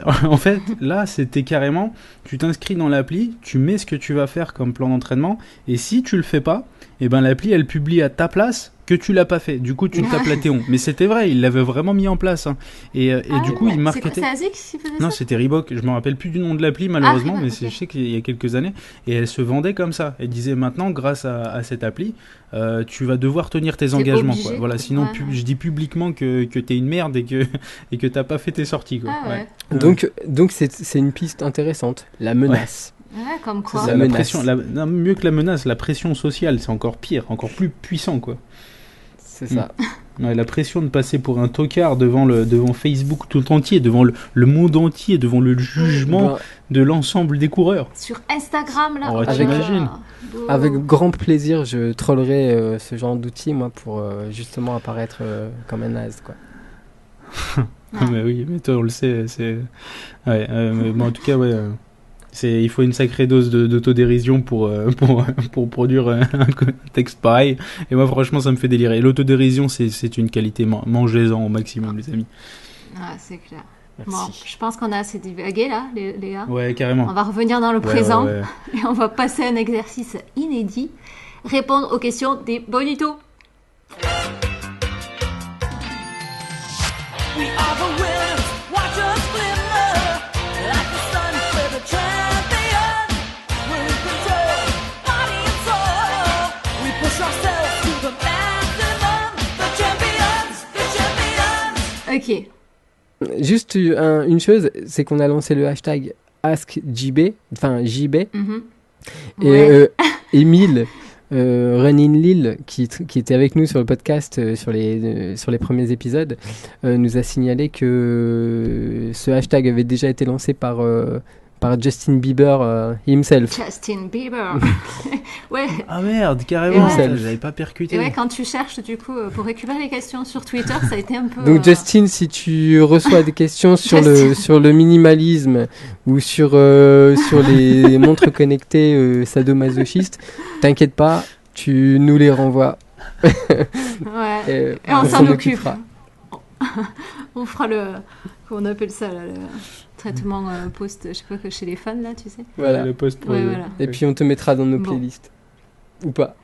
là, c'était carrément, tu t'inscris dans l'appli, tu mets ce que tu vas faire comme plan d'entraînement, et si tu le fais pas, eh ben l'appli elle publie à ta place que tu l'as pas fait. Du coup, tu te tapes la théon. Mais c'était vrai, il l'avait vraiment mis en place, hein. Et du coup, il C'est marketait. Asics qui faisait Non, ça? c'était Reebok. Je me rappelle plus du nom de l'appli malheureusement, Reebok, mais ok. je sais qu'il y a quelques années. Et elle se vendait comme ça. Elle disait maintenant, grâce à cette appli, tu vas devoir tenir tes engagements, obligé. quoi. Voilà, sinon Ouais. je dis publiquement que t'es une merde et que t'as pas fait tes sorties, quoi. Ah ouais. Donc c'est une piste intéressante. La menace. Ouais, comme C'est quoi. ça, La la menace. pression, non, mieux que la menace, la pression sociale, c'est encore pire, encore plus puissant, quoi. C'est ça. Ouais, la pression de passer pour un tocard devant Facebook tout entier, devant le monde entier, devant le jugement Ben, de l'ensemble des coureurs. Sur Instagram, là. Oh, là t'imagines. là. avec grand plaisir, je trollerai ce genre d'outil, moi, pour justement apparaître comme un naze, quoi. Ah, mais oui, mais toi on le sait, c'est. Ouais, mais bon, en tout cas, ouais. Il faut une sacrée dose d'autodérision pour produire un texte pareil. Et moi, franchement, ça me fait délirer. L'autodérision, c'est une qualité. Mangez-en au maximum, les amis. Ah, c'est clair. Merci. Bon, je pense qu'on a assez divagué là, les gars. Ouais, carrément. On va revenir dans le Ouais, présent ouais, ouais. et on va passer à un exercice inédit. Répondre aux questions des bonitos. We are the winners, watch us glimmer like the sun for the champion. We're in control, body and soul. We push ourselves to the maximum. The champions, the champions. Juste une chose, c'est qu'on a lancé le hashtag AskJB, enfin JB, Mhm. et Ouais. Émile Running Lille, qui était avec nous sur le podcast sur les premiers épisodes, nous a signalé que ce hashtag avait déjà été lancé par Justin Bieber himself. Justin Bieber. Ouais. Ah merde, carrément, Et ouais. j'avais pas percuté. Et ouais, quand tu cherches du coup pour récupérer les questions sur Twitter, ça a été un peu. Donc Justin, si tu reçois des questions sur le minimalisme ou sur les montres connectées sadomasochistes, t'inquiète pas, tu nous les renvoies. Ouais. Et Et on s'en occupe. occupera. On fera le. Comment on appelle ça là, le traitement post, je sais pas, que chez les fans là, tu sais. Voilà. Le post Ouais, voilà. Et puis on te mettra dans nos Bon. playlists. Ou pas.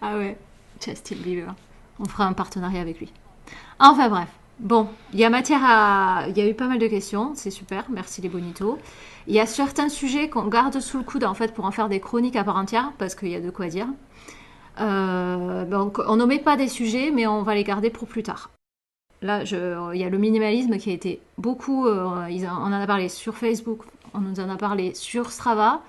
Ah ouais, Justin Bieber. On fera un partenariat avec lui. Enfin bref. Bon, il y a matière à. Il y a eu pas mal de questions, c'est super, merci les bonitos. Il y a certains sujets qu'on garde sous le coude en fait pour en faire des chroniques à part entière, parce qu'il y a de quoi dire. Donc on n'omet pas des sujets, mais on va les garder pour plus tard. Là, il y a le minimalisme qui a été beaucoup. On en a parlé sur Facebook, on nous en a parlé sur Strava.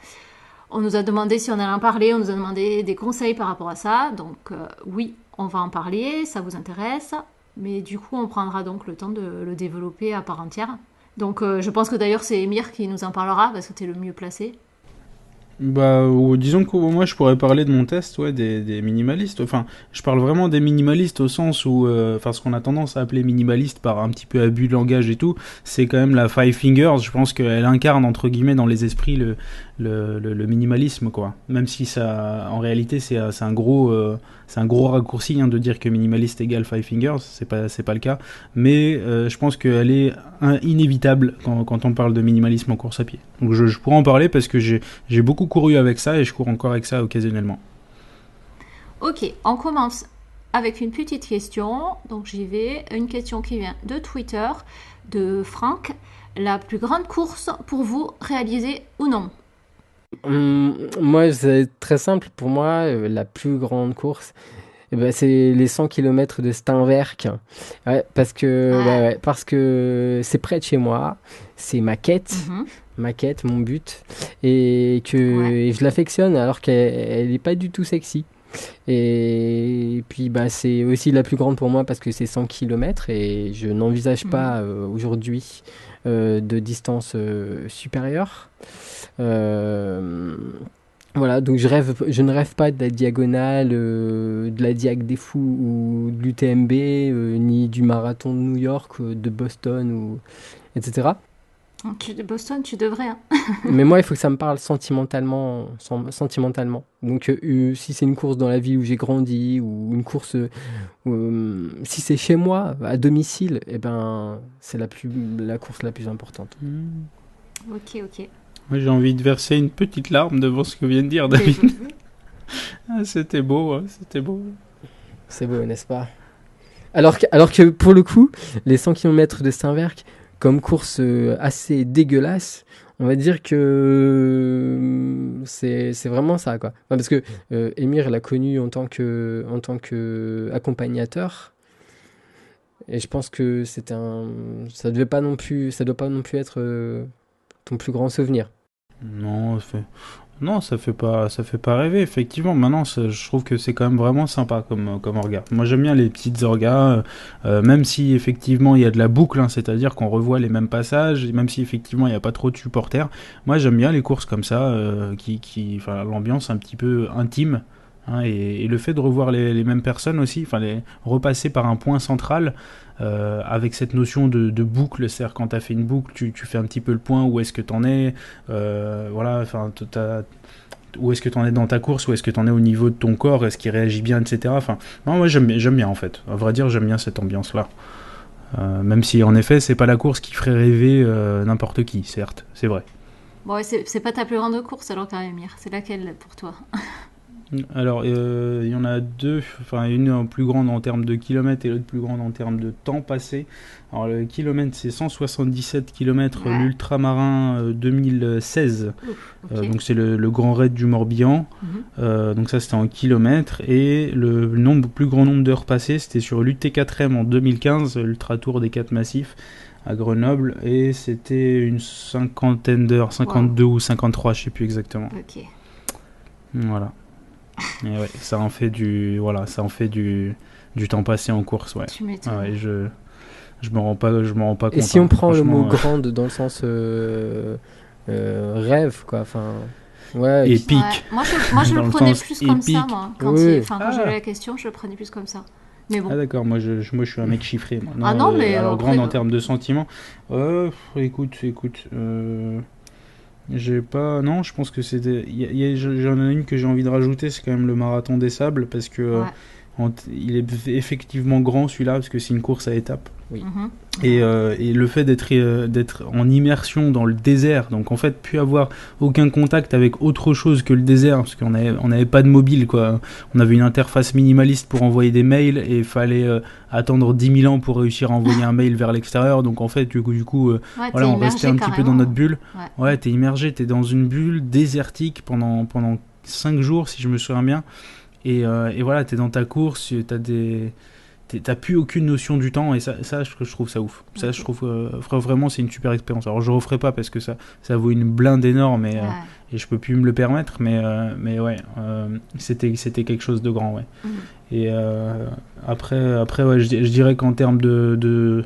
On nous a demandé si on allait en parler, on nous a demandé des conseils par rapport à ça. Donc oui, on va en parler, ça vous intéresse. Mais du coup, on prendra donc le temps de le développer à part entière. Donc je pense que d'ailleurs c'est Emir qui nous en parlera parce que tu es le mieux placé. Bah, disons que moi je pourrais parler de mon test, ouais, des minimalistes. Enfin, je parle vraiment des minimalistes au sens où, enfin, ce qu'on a tendance à appeler minimaliste par un petit peu abus de langage et tout, c'est quand même la Five Fingers. Je pense qu'elle incarne entre guillemets dans les esprits le minimalisme, quoi. Même si ça, en réalité, c'est un gros raccourci hein, de dire que minimaliste égale Five Fingers. C'est pas le cas. Mais je pense qu'elle est inévitable quand on parle de minimalisme en course à pied. Donc je pourrais en parler parce que j'ai beaucoup couru avec ça et je cours encore avec ça occasionnellement. Ok, on commence avec une petite question. Donc j'y vais. Une question qui vient de Twitter, de Franck. La plus grande course pour vous, réalisée ou non? Moi, c'est très simple. Pour moi, la plus grande course, eh ben, c'est les 100 km de Steinwerk. Ouais, parce que c'est près de chez moi. C'est ma quête, mon but. Et et je l'affectionne alors qu'elle n'est pas du tout sexy. Et puis c'est aussi la plus grande pour moi parce que c'est 100 km et je n'envisage pas aujourd'hui de distance supérieure. Voilà, donc je ne rêve pas de la diagonale, de la Diag des Fous ou de l'UTMB, ni du marathon de New York, de Boston, etc. De Boston, tu devrais. Hein. Mais moi, il faut que ça me parle sentimentalement. Donc, si c'est une course dans la ville où j'ai grandi, ou une course, si c'est chez moi, à domicile, eh ben, c'est la course la plus importante. Ok. Moi, j'ai envie de verser une petite larme devant ce que vient de dire David. C'était beau, hein, c'était beau. C'est beau, n'est-ce pas? Alors que pour le coup, les 100 km de Steinwerk, comme course assez dégueulasse, on va dire que c'est vraiment ça, quoi. Enfin, parce que Émir l'a connu en tant que accompagnateur, et je pense que ça doit pas non plus être ton plus grand souvenir. Non, ça fait pas rêver, effectivement. Maintenant, je trouve que c'est quand même vraiment sympa comme orga. Moi, j'aime bien les petites orgas, même si effectivement il y a de la boucle, hein, c'est-à-dire qu'on revoit les mêmes passages, et même si effectivement il n'y a pas trop de supporters. Moi, j'aime bien les courses comme ça, enfin, l'ambiance un petit peu intime. Hein, et le fait de revoir les mêmes personnes aussi, enfin repasser par un point central avec cette notion de boucle, c'est-à-dire quand tu as fait une boucle, tu fais un petit peu le point, où est-ce que tu en es, voilà, enfin, où est-ce que tu en es dans ta course, où est-ce que tu en es au niveau de ton corps, est-ce qu'il réagit bien, etc. Enfin, moi j'aime bien en fait, à vrai dire j'aime bien cette ambiance-là. Même si en effet c'est pas la course qui ferait rêver n'importe qui, certes, c'est vrai. Bon, ouais, c'est pas ta plus grande course alors quand même, Émir. C'est laquelle pour toi? Alors, il y en a deux, enfin une plus grande en termes de kilomètres et l'autre plus grande en termes de temps passé. Alors, le kilomètre, c'est 177 km, Ouais. l'ultramarin 2016. Ok. Donc, c'est le Grand Raid du Morbihan. Donc, ça, c'était en kilomètres. Et le plus grand nombre d'heures passées, c'était sur l'UT4M en 2015, l'Ultra Tour des 4 massifs à Grenoble. Et c'était une cinquantaine d'heures, 52 ou 53, je sais plus exactement. Ok. Voilà. Et ouais, ça en fait du temps passé en course, ouais. Tu m'étonnes. Ouais, je me rends pas compte. Et si on hein. prend le mot Franchement, grande dans le sens rêve, quoi, enfin, ouais, épique. Ouais. Moi, je Dans le le prenais sens plus comme ça, épique. moi. Oui. Quand Ah. j'avais la question, je le prenais plus comme ça. Mais bon. Ah d'accord, moi je suis un mec chiffré. Moi. Ah non, mais alors après, grande en termes de sentiments. Écoute. J'ai pas. Non, je pense que c'était. J'en ai une que j'ai envie de rajouter, c'est quand même le marathon des sables parce que Ouais. il est effectivement grand celui-là parce que c'est une course à étapes. Mhm. Et le fait d'être en immersion dans le désert, donc en fait plus avoir aucun contact avec autre chose que le désert, parce qu'on avait pas de mobile, quoi. On avait une interface minimaliste pour envoyer des mails et il fallait attendre 10 000 ans pour réussir à envoyer un mail vers l'extérieur. Donc en fait du coup Ouais, voilà, t'es on restait immergé un petit peu dans notre bulle. Ouais. Ouais, t'es immergé, t'es dans une bulle désertique pendant 5 jours si je me souviens bien. Et voilà, t'es dans ta course, t'as plus aucune notion du temps et ça je trouve ça ouf. Ça je trouve vraiment c'est une super expérience. Alors je referai pas parce que ça vaut une blinde énorme et je peux plus me le permettre, mais ouais, c'était quelque chose de grand, ouais. Et après ouais, je dirais qu'en termes de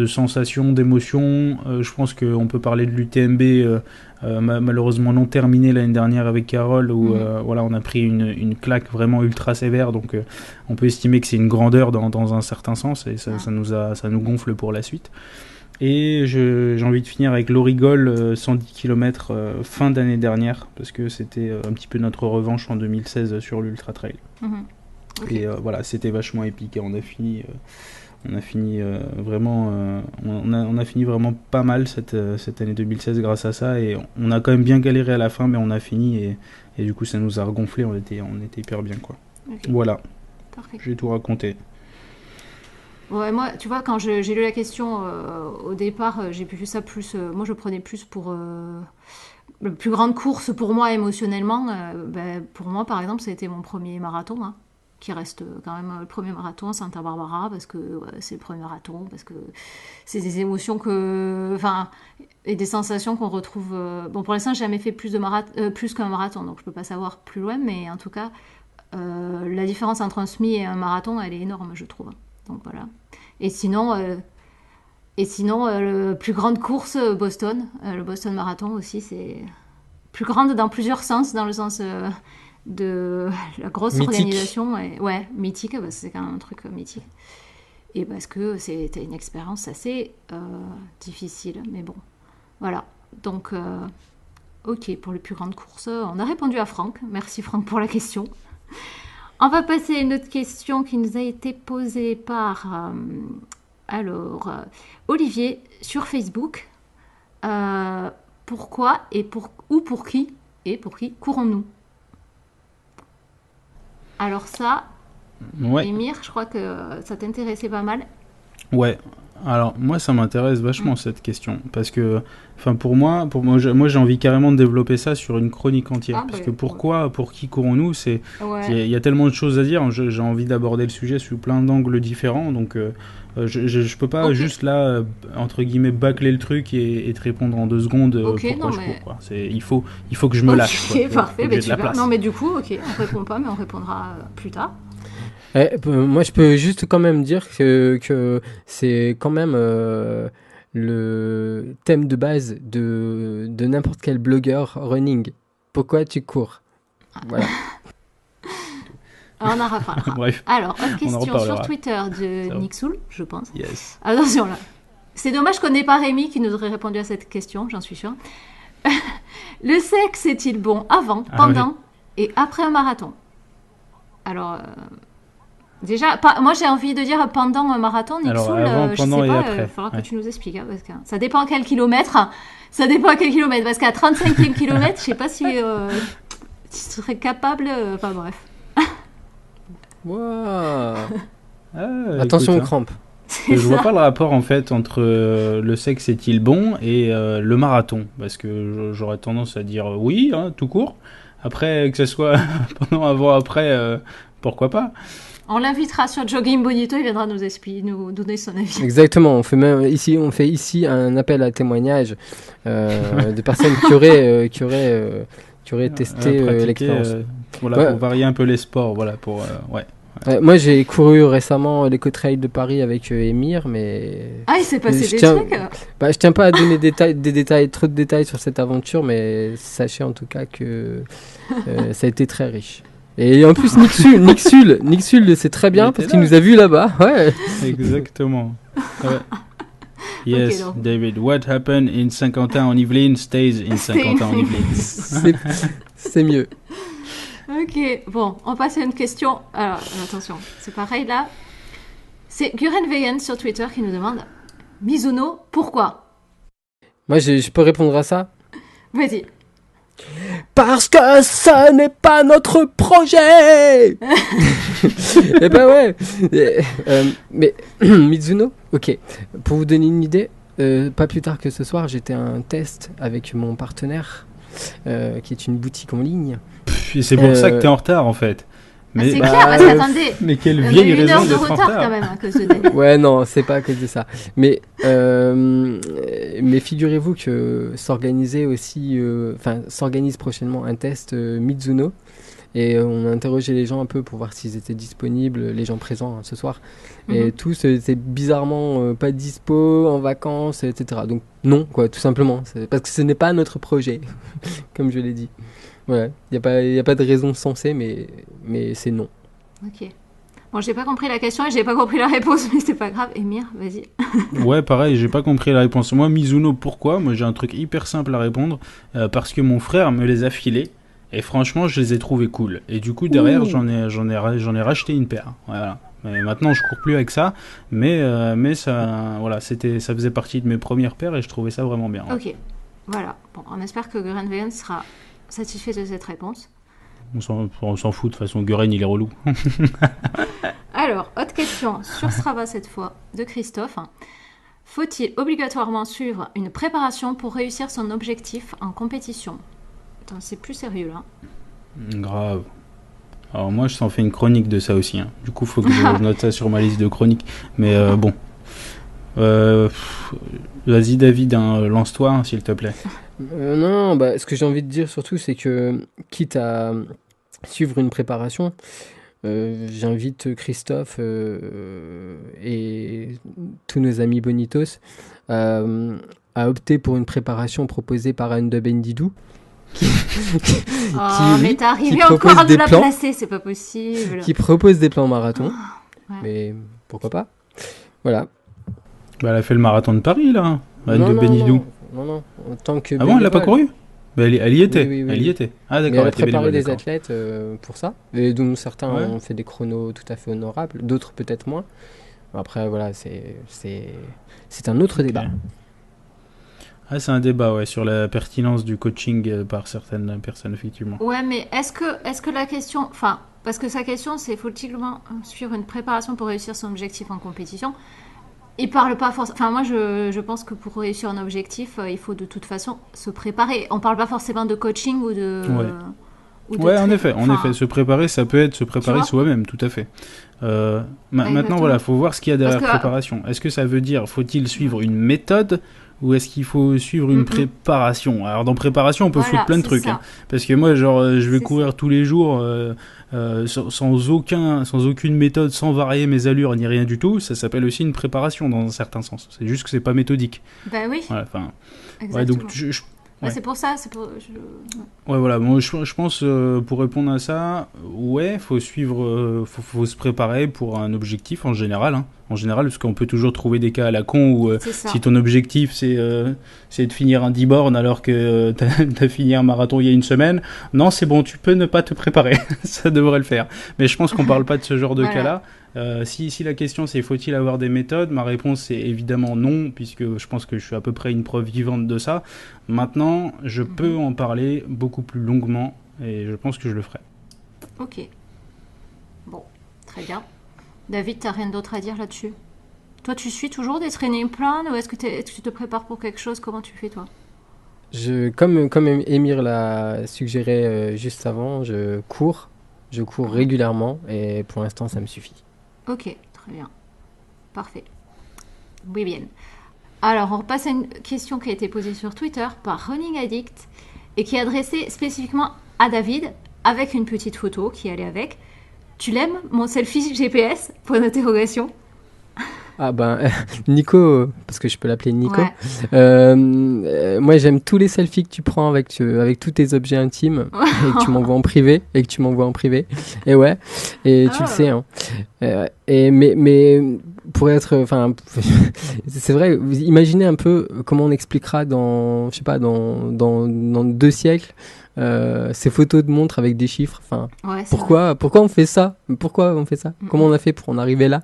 sensations, d'émotions, je pense qu'on peut parler de l'UTMB malheureusement non terminé l'année dernière avec Carole, où voilà, on a pris une claque vraiment ultra sévère. Donc on peut estimer que c'est une grandeur dans un certain sens, et ça nous gonfle pour la suite. Et j'ai envie de finir avec l'Aurigol 110 km fin d'année dernière, parce que c'était un petit peu notre revanche en 2016 sur l'Ultra Trail. Okay. Et voilà, c'était vachement épique. Et on a fini vraiment, on a fini vraiment pas mal cette année 2016 grâce à ça. Et on a quand même bien galéré à la fin, mais on a fini, et du coup ça nous a regonflé. On était hyper bien, quoi. Okay. Voilà. Parfait. J'ai tout raconté. Ouais, moi, tu vois, quand j'ai lu la question au départ, j'ai vu ça plus. Moi, je prenais plus pour la plus grande course pour moi émotionnellement. Pour moi, par exemple, ça a été mon premier marathon, hein, qui reste quand même le premier marathon à Santa Barbara, parce que c'est le premier marathon, parce que c'est des émotions et des sensations qu'on retrouve. Bon, pour l'instant, j'ai jamais fait plus qu'un marathon, donc je peux pas savoir plus loin, mais en tout cas, la différence entre un semi et un marathon, elle est énorme, je trouve. Donc voilà. Et sinon, la plus grande course, Boston, le Boston Marathon aussi, c'est plus grande dans plusieurs sens, dans le sens de la grosse mythique. Organisation. Ouais, mythique, parce que c'est quand même un truc mythique. Et parce que c'était une expérience assez difficile. Mais bon, voilà. Donc, ok, pour les plus grandes courses, on a répondu à Franck. Merci Franck pour la question. On va passer à une autre question qui nous a été posée par Olivier sur Facebook. Pourquoi et pour qui courons-nous? Alors ça, Ouais. Émir, je crois que ça t'intéressait pas mal. Ouais. Alors moi ça m'intéresse vachement cette question, parce que pour moi j'ai envie carrément de développer ça sur une chronique entière, parce que pour qui courons-nous, c'est il y a tellement de choses à dire. J'ai envie d'aborder le sujet sous plein d'angles différents, donc je peux pas juste là entre guillemets bâcler le truc et te répondre en 2 secondes pourquoi je cours, quoi. Il faut que je me lâche, quoi. Parfait, j'ai de la place. Non mais du coup on répond pas, mais on répondra plus tard. Moi, je peux juste quand même dire que c'est quand même le thème de base de n'importe quel blogueur running. Pourquoi tu cours? Voilà. On en reparlera. Bref. Alors, autre question sur Twitter de Nick Soul, je pense. Yes. Attention là. C'est dommage qu'on n'ait pas Rémi qui nous aurait répondu à cette question, j'en suis sûre. Le sexe est-il bon avant, pendant et après un marathon? Alors... déjà, moi j'ai envie de dire pendant un marathon, Nick Soul, je sais pas, il va falloir que tu nous expliques, hein, parce que ça dépend à quel kilomètre. Parce qu'à 35e kilomètre, je sais pas si tu serais capable. Enfin bref. Wow. Attention aux crampes. Je vois pas le rapport en fait entre le sexe est-il bon et le marathon, parce que j'aurais tendance à dire oui, hein, tout court. Après, que ce soit pendant, avant, après, pourquoi pas. On l'invitera sur Jogging Bonito, il viendra nous donner son avis. Exactement, on fait ici un appel à témoignage de personnes qui auraient testé l'expérience. Voilà, pour varier un peu les sports, voilà, moi j'ai couru récemment l'Eco-Trail de Paris avec Émir, mais... Ah, il s'est passé des trucs. Je tiens pas à donner trop de détails sur cette aventure, mais sachez en tout cas que ça a été très riche. Et en plus, Nick Sul le sait très bien parce qu'il nous a vus là-bas. Ouais. Exactement. Ouais. Yes, okay, David, what happened in Saint-Quentin-en-Yvelines stays in Saint-Quentin-en-Yvelines. C'est mieux. Ok, bon, on passe à une question. Alors, attention, c'est pareil là. C'est Guren Vegan sur Twitter qui nous demande Mizuno, pourquoi? Moi, je peux répondre à ça? Vas-y. Parce que ce n'est pas notre projet. Eh ben ouais. Mais Mizuno, ok. Pour vous donner une idée, pas plus tard que ce soir, j'étais à un test avec mon partenaire, qui est une boutique en ligne. Et c'est pour ça que t'es en retard en fait. Mais c'est clair, parce qu'attendez, mais quelle vieille raison d'être en retard quand même à cause de David. Ouais, non, c'est pas à cause de ça. Mais figurez-vous que s'organise prochainement un test Mizuno Et on a interrogé les gens un peu pour voir s'ils étaient disponibles, les gens présents ce soir. Et tous étaient bizarrement pas dispo, en vacances, etc. Donc non, quoi, tout simplement. Parce que ce n'est pas notre projet, comme je l'ai dit. Voilà, il n'y a pas de raison sensée, mais c'est non. Ok. Bon, j'ai pas compris la question et j'ai pas compris la réponse, mais c'est pas grave. Émir, vas-y. Ouais, pareil, j'ai pas compris la réponse. Moi, Mizuno, pourquoi? Moi, j'ai un truc hyper simple à répondre. Parce que mon frère me les a filés. Et franchement, je les ai trouvés cool. Et du coup, derrière, j'en ai racheté une paire. Voilà. Mais maintenant, je cours plus avec ça. Mais ça, voilà, ça faisait partie de mes premières paires et je trouvais ça vraiment bien. Ok. Voilà. Bon, on espère que Guren Vegan sera satisfait de cette réponse. On s'en fout, de toute façon, Guren, il est relou. Alors, autre question sur Strava cette fois, de Christophe. Faut-il obligatoirement suivre une préparation pour réussir son objectif en compétition? Attends, c'est plus sérieux là. Grave. Alors moi, je t'en fais une chronique de ça aussi. Du coup, faut que je note ça sur ma liste de chroniques. Mais bon. Vas-y, David, lance-toi, s'il te plaît. Non, ce que j'ai envie de dire surtout, c'est que quitte à suivre une préparation, j'invite Christophe et tous nos amis Bonitos à opter pour une préparation proposée par Anne de Bendidou. Mais t'es arrivé encore à nous la placer, c'est pas possible. Qui propose des plans marathon. Ouais. Mais pourquoi pas? Voilà. Elle a fait le marathon de Paris, là, Anne de Bendidou. Non, en tant que Ah bon, elle l'a pas couru? Elle y était. Oui. Elle y était. Ah Mais d'accord. elle a préparé des athlètes pour ça, et dont certains ont fait des chronos tout à fait honorables, d'autres peut-être moins. Après voilà, c'est un autre débat. Ah, c'est un débat, ouais, sur la pertinence du coaching par certaines personnes, effectivement. Ouais, mais est-ce que la question... Enfin, parce que sa question, c'est faut-il suivre une préparation pour réussir son objectif en compétition? Il parle pas forcément... Enfin, moi, je pense que pour réussir un objectif, il faut de toute façon se préparer. On parle pas forcément de coaching ou de... Ouais, en effet, se préparer, ça peut être se préparer soi-même, tout à fait. Maintenant, voilà, faut voir ce qu'il y a derrière préparation. Est-ce que ça veut dire, faut-il suivre une méthode ou est-ce qu'il faut suivre une préparation? Alors, dans préparation, on peut foutre plein de trucs. Parce que moi, je vais courir tous les jours sans aucune méthode, sans varier mes allures ni rien du tout. Ça s'appelle aussi une préparation dans un certain sens. C'est juste que c'est pas méthodique. Ben oui. Voilà, exactement. Donc, c'est pour ça. Ouais, voilà. Moi, je pense, pour répondre à ça, faut suivre, faut se préparer pour un objectif en général. En général, parce qu'on peut toujours trouver des cas à la con où si ton objectif c'est de finir un 10 bornes alors que t'as fini un marathon il y a une semaine, non, c'est bon, tu peux ne pas te préparer. Ça devrait le faire. Mais je pense qu'on parle pas de ce genre de cas-là. Si la question c'est faut-il avoir des méthodes, ma réponse c'est évidemment non, puisque je pense que je suis à peu près une preuve vivante de ça. Maintenant, je peux en parler beaucoup plus longuement et je pense que je le ferai. Ok. Bon, très bien. David, t'as rien d'autre à dire là-dessus? Toi, tu suis toujours des training plans ou est-ce que tu te prépares pour quelque chose? Comment tu fais, toi? Comme Émir l'a suggéré juste avant, je cours régulièrement et pour l'instant, ça me suffit. Ok, très bien. Parfait. Oui, bien. Alors, on repasse à une question qui a été posée sur Twitter par Running Addict et qui est adressée spécifiquement à David avec une petite photo qui allait avec. Tu l'aimes, mon selfie GPS? Point d'interrogation. Ah Nico, parce que je peux l'appeler Nico. Moi, j'aime tous les selfies que tu prends avec tous tes objets intimes et que tu m'envoies en privé. Et tu le sais. Mais pour être, c'est vrai. Vous imaginez un peu comment on expliquera dans 2 siècles. Ces photos de montres avec des chiffres. Pourquoi on fait ça? Comment on a fait pour en arriver là?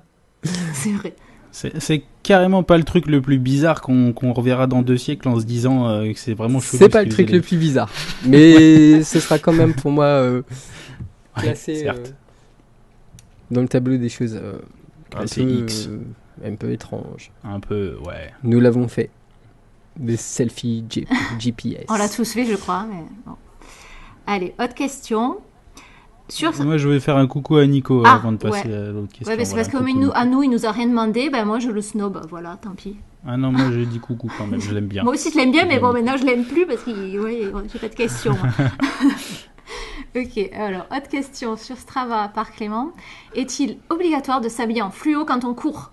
C'est vrai. C'est carrément pas le truc le plus bizarre qu'on reverra dans 2 siècles en se disant que c'est vraiment chelou. C'est pas le truc le plus bizarre, mais ce sera quand même pour moi classé dans le tableau des choses un peu étranges. Un peu, ouais. Nous l'avons fait. Des selfies GPS. On l'a tous fait, je crois. Mais bon. Allez, autre question. Moi, je vais faire un coucou à Nico avant de passer à l'autre question. Ouais, mais c'est parce qu'à nous, il nous a rien demandé. Moi, je le snob. Voilà, tant pis. Ah non, moi, j'ai dit coucou quand même. Je l'aime bien. Moi aussi, je l'aime bien, mais bon, maintenant, je l'aime plus parce que j'ai pas de questions. Ok, alors, autre question sur Strava par Clément. Est-il obligatoire de s'habiller en fluo quand on court?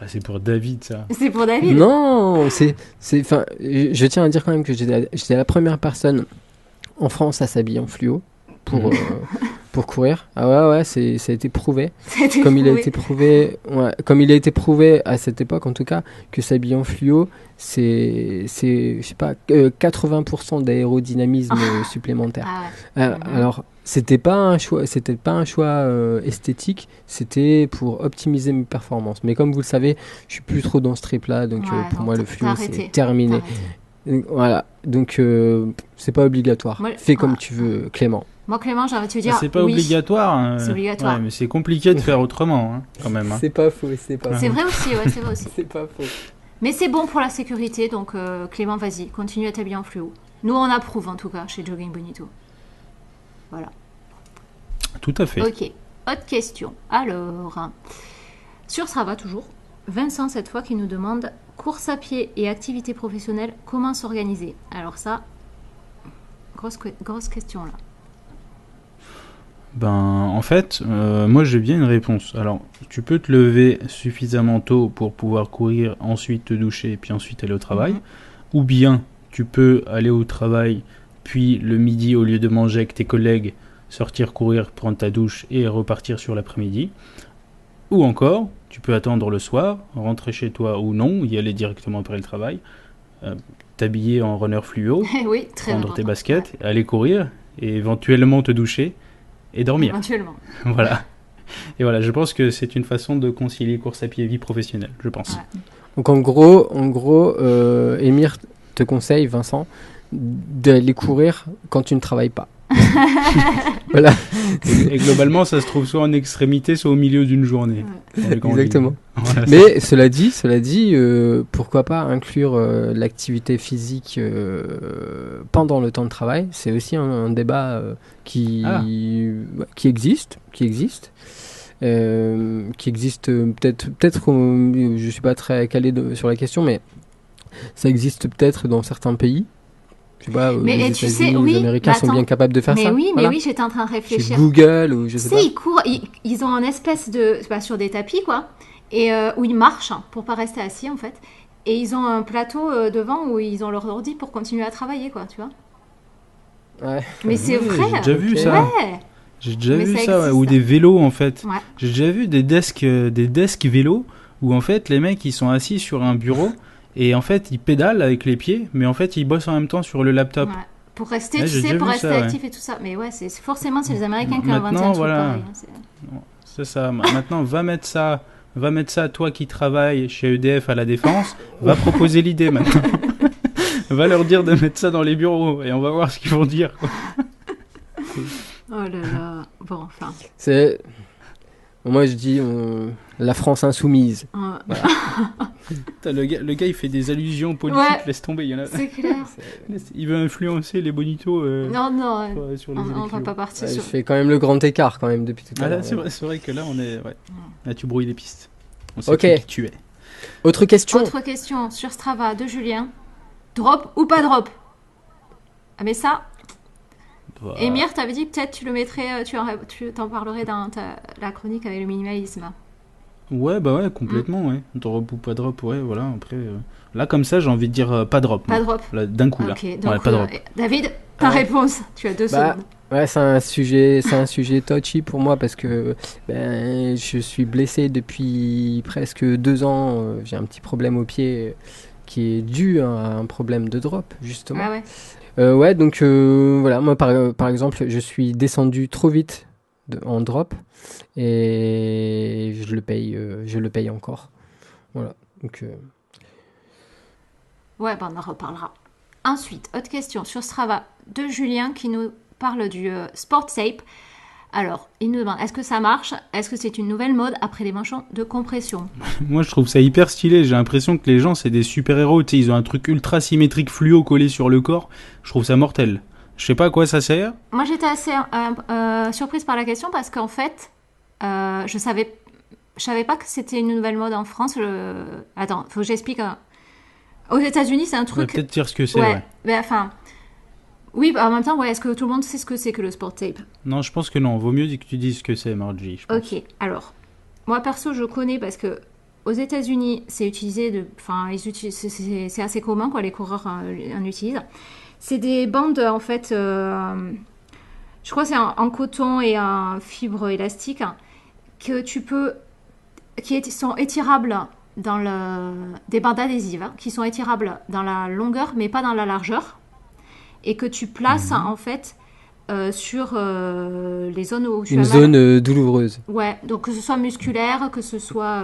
Ouais, c'est pour David, ça. C'est pour David. Non, enfin, je tiens à dire quand même que j'étais la première personne en France à s'habiller en fluo pour courir. Ah ouais, ça a été prouvé. C'était Comme il a prouvé. été prouvé, comme il a été prouvé à cette époque en tout cas, que s'habiller en fluo, je sais pas, 80% d'aérodynamisme supplémentaire. Ah ouais. Alors, c'était pas un choix esthétique, c'était pour optimiser mes performances. Mais comme vous le savez, je suis plus trop dans ce trip-là, donc Ouais, pour non, moi le t'as fluo arrêté. c'est terminé. T'as arrêté. Voilà, donc c'est pas obligatoire. Moi, Fais comme tu veux, Clément. Moi, Clément, j'ai envie de te dire. C'est pas oui. obligatoire. hein. C'est obligatoire. Ouais, mais c'est compliqué de faire autrement, hein, quand même. hein. C'est pas faux, c'est pas C'est vrai aussi, ouais, c'est vrai aussi. C'est pas faux. Mais c'est bon pour la sécurité, donc Clément, vas-y, continue à t'habiller en fluo. Nous, on approuve en tout cas chez Jogging Bonito. Voilà. Tout à fait. Ok, autre question. Alors, sur Strava toujours, Vincent cette fois qui nous demande course à pied et activité professionnelle, comment s'organiser? Alors ça, grosse question là. Ben, en fait, moi j'ai bien une réponse. Alors, tu peux te lever suffisamment tôt pour pouvoir courir, ensuite te doucher, puis ensuite aller au travail. Mhm. Ou bien, tu peux aller au travail, puis le midi, au lieu de manger avec tes collègues, sortir courir, prendre ta douche et repartir sur l'après-midi. Ou encore, tu peux attendre le soir, rentrer chez toi ou non, y aller directement après le travail, t'habiller en runner fluo, Oui, très prendre tes important. baskets, aller courir et éventuellement te doucher et Ouais, dormir. éventuellement. Voilà. Et voilà, je pense que c'est une façon de concilier course à pied et vie professionnelle, je pense. Ouais. Donc en gros, Émir te conseille, Vincent, d'aller courir quand tu ne travailles pas. Voilà, Et globalement, ça se trouve soit en extrémité, soit au milieu d'une journée. Dans les grandes exactement. lignes. Voilà, Mais cela dit, pourquoi pas inclure l'activité physique pendant le temps de travail? C'est aussi un débat qui existe, peut-être que je suis pas très calé sur la question, mais ça existe peut-être dans certains pays. Je sais pas, Mais, les et tu États-Unis, sais, oui, les Américains mais sont bien attends. capables de faire Mais ça. oui, Voilà. j'étais en train de Chez réfléchir. Google ou je Tu sais sais, pas. ils courent, ils ont un espèce de. Bah, sur des tapis, quoi. Et où ils marchent pour pas rester assis, en fait. Et ils ont un plateau devant où ils ont leur ordi pour continuer à travailler, quoi, tu vois. Ouais. Mais c'est Ouais, vrai. J'ai déjà vu Ok. ça. Ouais. J'ai déjà Mais vu ça ça, ouais. existe. Ou des vélos en fait. Ouais. J'ai déjà vu des desks vélos où en fait les mecs ils sont assis sur un bureau et en fait ils pédalent avec les pieds, mais en fait ils bossent en même temps sur le laptop. Ouais. Pour rester, Ouais, tu j'ai sais, déjà pour vu rester ça, ouais. actif et tout ça. Mais ouais, c'est forcément, c'est les Américains qui ont inventé Maintenant, un truc voilà. pareil. hein, C'est ça. Maintenant va mettre ça toi qui travailles chez EDF à la Défense, va proposer l'idée maintenant. Va leur dire de mettre ça dans les bureaux et on va voir ce qu'ils vont dire, quoi. Oh là là. Bon, enfin. C'est. Moi je dis la France insoumise. Putain, le gars il fait des allusions politiques, Ouais. laisse tomber, il y en a. C'est clair. Il veut influencer les bonitos Non, non. sur les On va élections. pas partir Ouais, je sur. fais quand même le grand écart quand même depuis tout à Ah là, l'heure. c'est vrai que là on est. Ouais. Là tu brouilles les pistes. On sait Ok. qui tu es. Autre question. Autre question sur Strava de Julien. Drop ou pas drop? Ah, mais ça, Voilà. Émir, t'avais dit peut-être tu le mettrais, tu t'en parlerais dans la chronique avec le minimalisme. Ouais, bah ouais, complètement, ouais. Drop ou pas drop, ouais, voilà. Après, là comme ça, j'ai envie de dire pas drop. Pas moi. drop. Là, d'un coup, Ok, là. donc Ouais, pas drop. David, ta Ouais. réponse. Tu as 2 Bah, secondes. Ouais, c'est un sujet touchy pour moi parce que je suis blessé depuis presque 2 ans. J'ai un petit problème au pied qui est dû à un problème de drop, justement. Ah ouais. Ouais, donc voilà, moi par exemple, je suis descendu trop vite en drop et je le paye encore. Voilà, donc Ouais, bah on en reparlera. Ensuite, autre question sur Strava de Julien qui nous parle du Sport Shape. Alors, il nous demande, est-ce que ça marche? Est-ce que c'est une nouvelle mode après les manchons de compression? Moi, je trouve ça hyper stylé. J'ai l'impression que les gens, c'est des super-héros. Tu sais, ils ont un truc ultra symétrique fluo collé sur le corps. Je trouve ça mortel. Je sais pas à quoi ça sert. Moi, j'étais assez surprise par la question parce qu'en fait, je savais pas que c'était une nouvelle mode en France. Attends, faut que j'explique. Aux États-Unis, c'est un On va truc. peut-être dire ce que c'est, Ouais, ouais. mais enfin, Oui, bah, en même temps, ouais, est-ce que tout le monde sait ce que c'est que le sport tape? Non, je pense que non. Vaut mieux que tu dises ce que c'est, Margie. Je pense. Ok, alors, moi perso, je connais parce que aux États-Unis, c'est utilisé enfin, c'est assez commun, quoi, les coureurs en utilisent. C'est des bandes, en fait, je crois que c'est en coton et en fibre élastique, hein, que tu peux, sont étirables des bandes adhésives, hein, qui sont étirables dans la longueur, mais pas dans la largeur, et que tu places, en fait, sur les zones où tu Une as mal. zone douloureuse. Ouais, donc que ce soit musculaire, que ce soit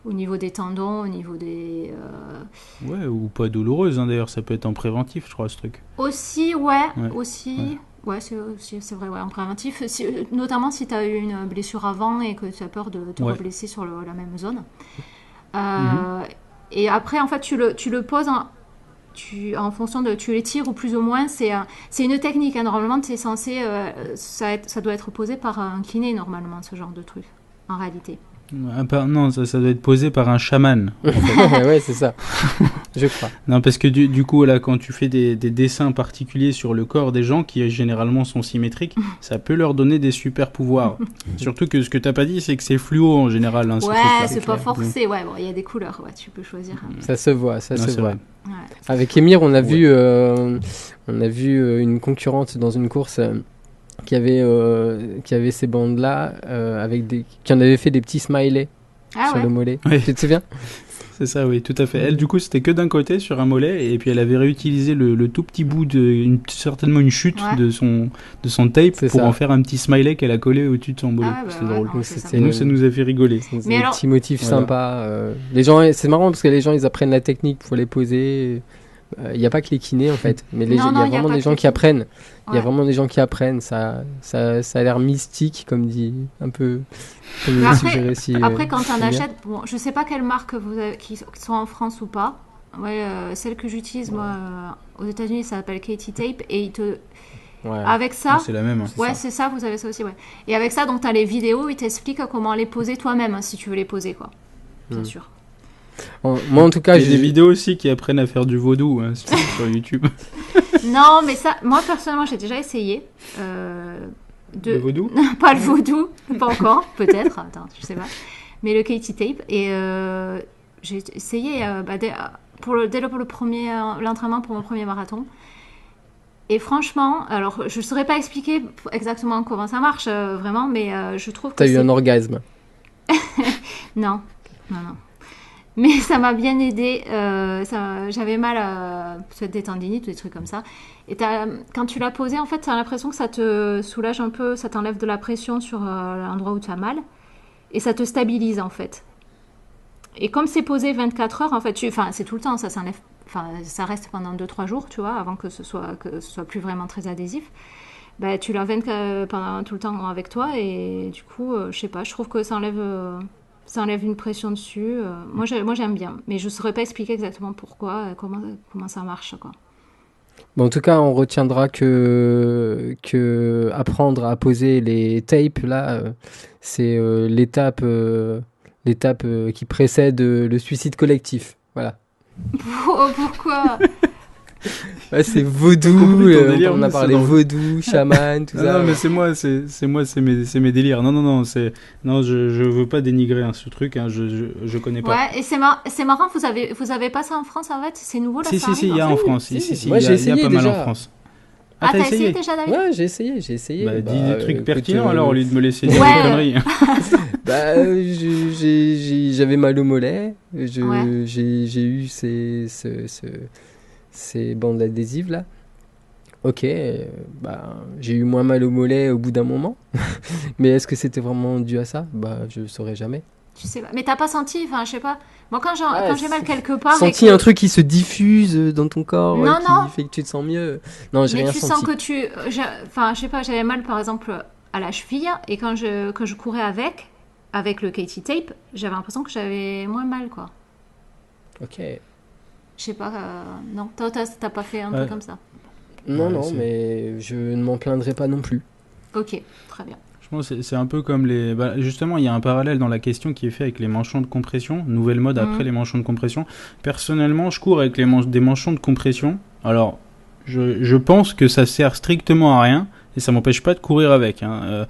au niveau des tendons, au niveau des... Ouais, ou pas douloureuse, hein, d'ailleurs. Ça peut être en préventif, je crois, ce truc. Aussi, Ouais, aussi... Ouais, c'est vrai, ouais, en préventif. Notamment si tu as eu une blessure avant et que tu as peur de te reblesser sur la même zone. Et après, en fait, tu le poses en fonction de... Tu les tires ou plus ou moins. C'est une technique, hein. Normalement, tu es censé... ça doit être posé par un kiné, normalement, ce genre de truc, en réalité. Non, ça doit être posé par un chaman. En fait. Ouais, c'est ça. Je crois. Non, parce que du coup, là, quand tu fais des dessins particuliers sur le corps des gens qui généralement sont symétriques, ça peut leur donner des super pouvoirs. Surtout que ce que t'as pas dit, c'est que c'est fluo en général. Hein, Ouais, c'est pas clair. forcé. Ouais, bon, il y a des couleurs. Ouais, tu peux choisir. Ça se voit, Non, se c'est voit. vrai. Ouais. Avec Émir, on a vu une concurrente dans une course qui avait ces bandes-là, qui en avait fait des petits smileys Ah sur ouais. le mollet. Ouais. Tu te souviens? C'est ça, oui, tout à fait. Elle, du coup, c'était que d'un côté sur un mollet, et puis elle avait réutilisé le tout petit bout certainement une chute Ouais. de son tape C'est pour ça. en faire un petit smiley qu'elle a collé au-dessus de son mollet. Ah ouais, bah C'était ouais, drôle. non, c'est C'est Et nous, ça nous a fait rigoler. C'est Mais des alors- petits motifs Voilà. sympas. Les gens, c'est marrant parce que les gens, ils apprennent la technique pour les poser. Il n'y a pas que les kinés en fait, mais il y a Non, il y a vraiment pas des que gens les qui kinés. apprennent. Il y a Ouais. vraiment des gens qui apprennent. Ça a l'air mystique, comme dit un peu. Comme Mais le après- suggérait si, Après, quand tu en Julien. achètes, bon, je sais pas quelles marques qui sont en France ou pas. Ouais, celle que j'utilise moi aux États-Unis, ça s'appelle Katie Tape et Ouais. avec ça, C'est la même. Hein. ouais, c'est ça, vous avez ça aussi, ouais. Et avec ça, donc t'as les vidéos, ils t'expliquent comment les poser toi-même, hein, si tu veux les poser, quoi. Bien sûr. Moi en tout cas, Il y a des vidéos aussi qui apprennent à faire du vaudou hein, sur YouTube. Non, mais ça, moi personnellement, j'ai déjà essayé Le vaudou pas le vaudou, pas encore, peut-être. Attends, je sais pas. Mais le Katie Tape et j'ai essayé dès le premier l'entraînement pour mon premier marathon. Et franchement, alors je ne saurais pas expliquer exactement comment ça marche vraiment, mais je trouve que t'as eu un orgasme. non. Mais ça m'a bien aidé. J'avais mal peut-être des tendinites ou des trucs comme ça. Et quand tu l'as posé, en fait, tu as l'impression que ça te soulage un peu, ça t'enlève de la pression sur l'endroit où tu as mal. Et ça te stabilise, en fait. Et comme c'est posé 24 heures, en fait, c'est tout le temps, ça s'enlève. Enfin, ça reste pendant 2-3 jours, tu vois, avant que ce soit plus vraiment très adhésif. Bah, tu l'as pendant tout le temps avec toi et du coup, je sais pas, je trouve que ça enlève une pression dessus. Moi, j'aime bien, mais je ne saurais pas expliquer exactement pourquoi, comment ça marche, quoi. Bon, en tout cas, on retiendra que apprendre à poser les tapes, là, c'est l'étape qui précède le suicide collectif. Voilà. Pourquoi? Ouais, c'est vaudou, compris ton délire, on a mais parlé c'est drôle. vaudou, chaman, tout ça. Non, mais c'est mes délires. Non, je veux pas dénigrer hein, ce truc, hein, je connais pas. Ouais, et c'est marrant, vous avez pas ça en France, en fait? C'est nouveau, là, Si, ça si, il y a arrive, en fait France. si. Si, Moi, il y j'ai a essayé pas mal déjà. en France. Ah, t'as essayé déjà, David? Ouais, j'ai essayé. Bah, dis des trucs écoute, pertinents alors, au lieu de me laisser dire Ouais. des conneries. Bah, j'avais mal au mollet. Ouais. J'ai eu ces bandes adhésives là. Ok, bah, j'ai eu moins mal au mollet au bout d'un moment. Mais est-ce que c'était vraiment dû à ça? Bah, je saurais jamais. Je sais pas. Mais t'as pas senti, enfin, je sais pas. Moi, quand Ouais, j'ai mal quelque part. Senti un truc qui se diffuse dans ton corps, Non, qui non. fait que tu te sens mieux. Non, j'ai Mais rien tu senti. sens que enfin, je sais pas, j'avais mal par exemple à la cheville et quand je courais avec le Katie Tape, j'avais l'impression que j'avais moins mal, quoi. Ok. Je sais pas, non, toi t'as pas fait un Ouais. truc comme ça. Non, Ouais, non, c'est- mais je ne m'en plaindrai pas non plus. Ok, très bien. Je pense que c'est un peu comme les... Bah, justement, il y a un parallèle dans la question qui est fait avec les manchons de compression, nouvelle mode après les manchons de compression. Personnellement, je cours avec des manchons de compression. Alors, je pense que ça sert strictement à rien. Et ça m'empêche pas de courir avec, hein,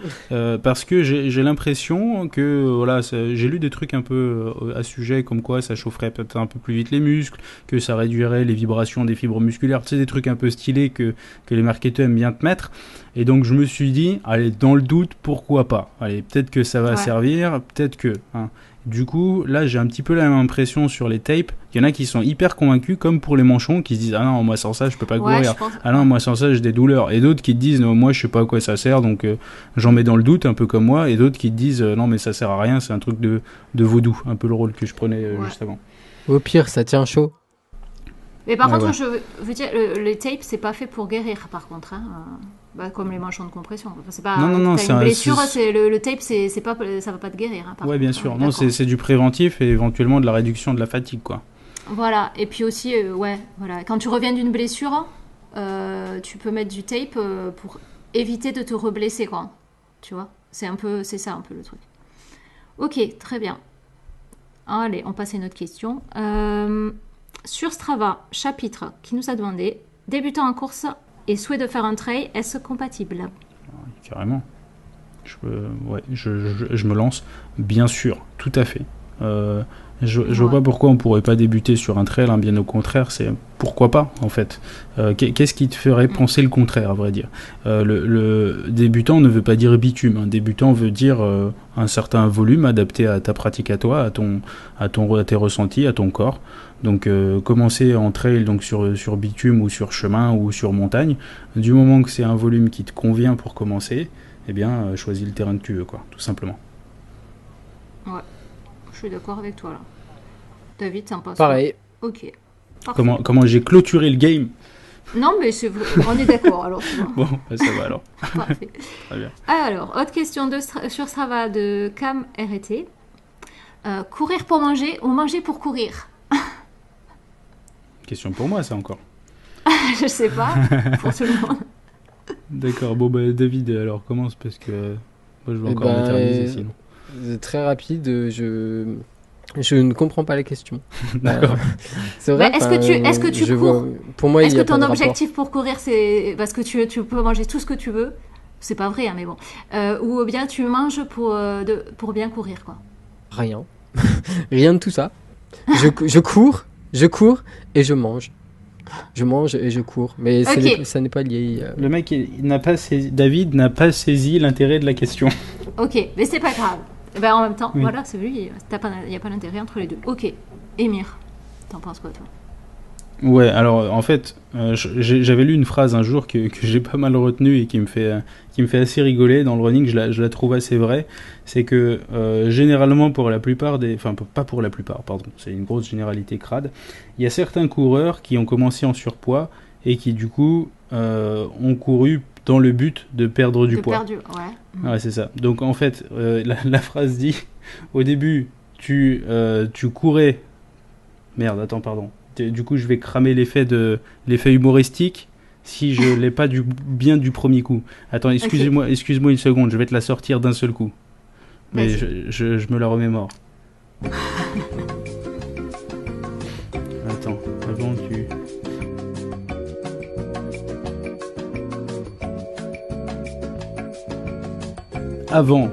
parce que j'ai l'impression que voilà, j'ai lu des trucs un peu à ce sujet, comme quoi ça chaufferait peut-être un peu plus vite les muscles, que ça réduirait les vibrations des fibres musculaires, tu sais, des trucs un peu stylés que les marketeurs aiment bien te mettre. Et donc je me suis dit, allez, dans le doute, pourquoi pas. Allez, peut-être que ça va servir, peut-être que. Hein. Du coup, là, j'ai un petit peu la même impression sur les tapes. Il y en a qui sont hyper convaincus, comme pour les manchons, qui se disent « Ah non, moi sans ça, je peux pas courir. Ah non, moi sans ça, j'ai des douleurs. » Et d'autres qui te disent « Non, moi, je sais pas à quoi ça sert, donc j'en mets dans le doute, un peu comme moi. » Et d'autres qui te disent « Non, mais ça sert à rien, c'est un truc de vaudou. » Un peu le rôle que je prenais juste avant. Au pire, ça tient chaud. Mais par contre, je veux dire, les tapes, c'est pas fait pour guérir, par contre. Hein. Comme les manchons de compression. Enfin, c'est pas, non, c'est une blessure, le tape, c'est pas, ça va pas te guérir. Hein, ouais, bien sûr. Non, c'est du préventif et éventuellement de la réduction de la fatigue, quoi. Voilà. Et puis aussi, voilà. Quand tu reviens d'une blessure, tu peux mettre du tape pour éviter de te reblesser, quoi. Tu vois, c'est ça un peu le truc. Ok, très bien. Allez, on passe à une autre question. Sur Strava, chapitre qui nous a demandé débutant en course et souhait de faire un trail, est-ce compatible? Carrément. Je me lance, bien sûr, tout à fait. Je vois pas pourquoi on pourrait pas débuter sur un trail, hein, bien au contraire, c'est pourquoi pas en fait. Qu'est-ce qui te ferait penser le contraire, à vrai dire? Le débutant ne veut pas dire bitume, un débutant veut dire un certain volume adapté à ta pratique à toi, à tes ressentis, à ton corps. Donc commencer en trail donc sur bitume ou sur chemin ou sur montagne, du moment que c'est un volume qui te convient pour commencer, eh bien choisis le terrain que tu veux, quoi, tout simplement. Ouais, je suis d'accord avec toi là. David, t'en penses? Pareil. Ok. Comment j'ai clôturé le game? Non, mais c'est vrai, on est d'accord alors. Bon, ça va alors. Parfait. Très bien. Alors, autre question sur Strava de Cam RT. Courir pour manger ou manger pour courir? Question pour moi, ça encore. Je sais pas, pour tout le monde. D'accord, bon bah David, alors commence parce que moi je vais encore m'éterniser sinon. C'est très rapide, je ne comprends pas la question. D'accord. C'est vrai. Est-ce que tu cours pour moi, est-ce il y a que ton pas de objectif pour courir, c'est parce que tu peux manger tout ce que tu veux? C'est pas vrai, hein, mais bon. Ou bien tu manges pour bien courir, quoi. Rien. Rien de tout ça. Je cours et je mange. Je mange et je cours, mais ça n'est pas lié. Le mec, David n'a pas saisi l'intérêt de la question. Ok, mais c'est pas grave. Ben, en même temps, voilà, c'est lui, il n'y a pas d'intérêt entre les deux. Ok, Émir, t'en penses quoi, toi? Ouais, alors en fait, j'avais lu une phrase un jour que j'ai pas mal retenue et qui me fait assez rigoler dans le running, je la trouve assez vraie. C'est que généralement pour la plupart enfin pas pour la plupart, pardon, c'est une grosse généralité crade, il y a certains coureurs qui ont commencé en surpoids et qui du coup ont couru dans le but de perdre du poids. Ouais, c'est ça. Donc en fait, la phrase dit, au début, tu courais... Merde, attends, pardon. Du coup, je vais cramer l'effet humoristique si je l'ai pas bien du premier coup. Attends, excuse-moi une seconde, je vais te la sortir d'un seul coup. Mais je me la remémore. Attends, avant tu... Avant.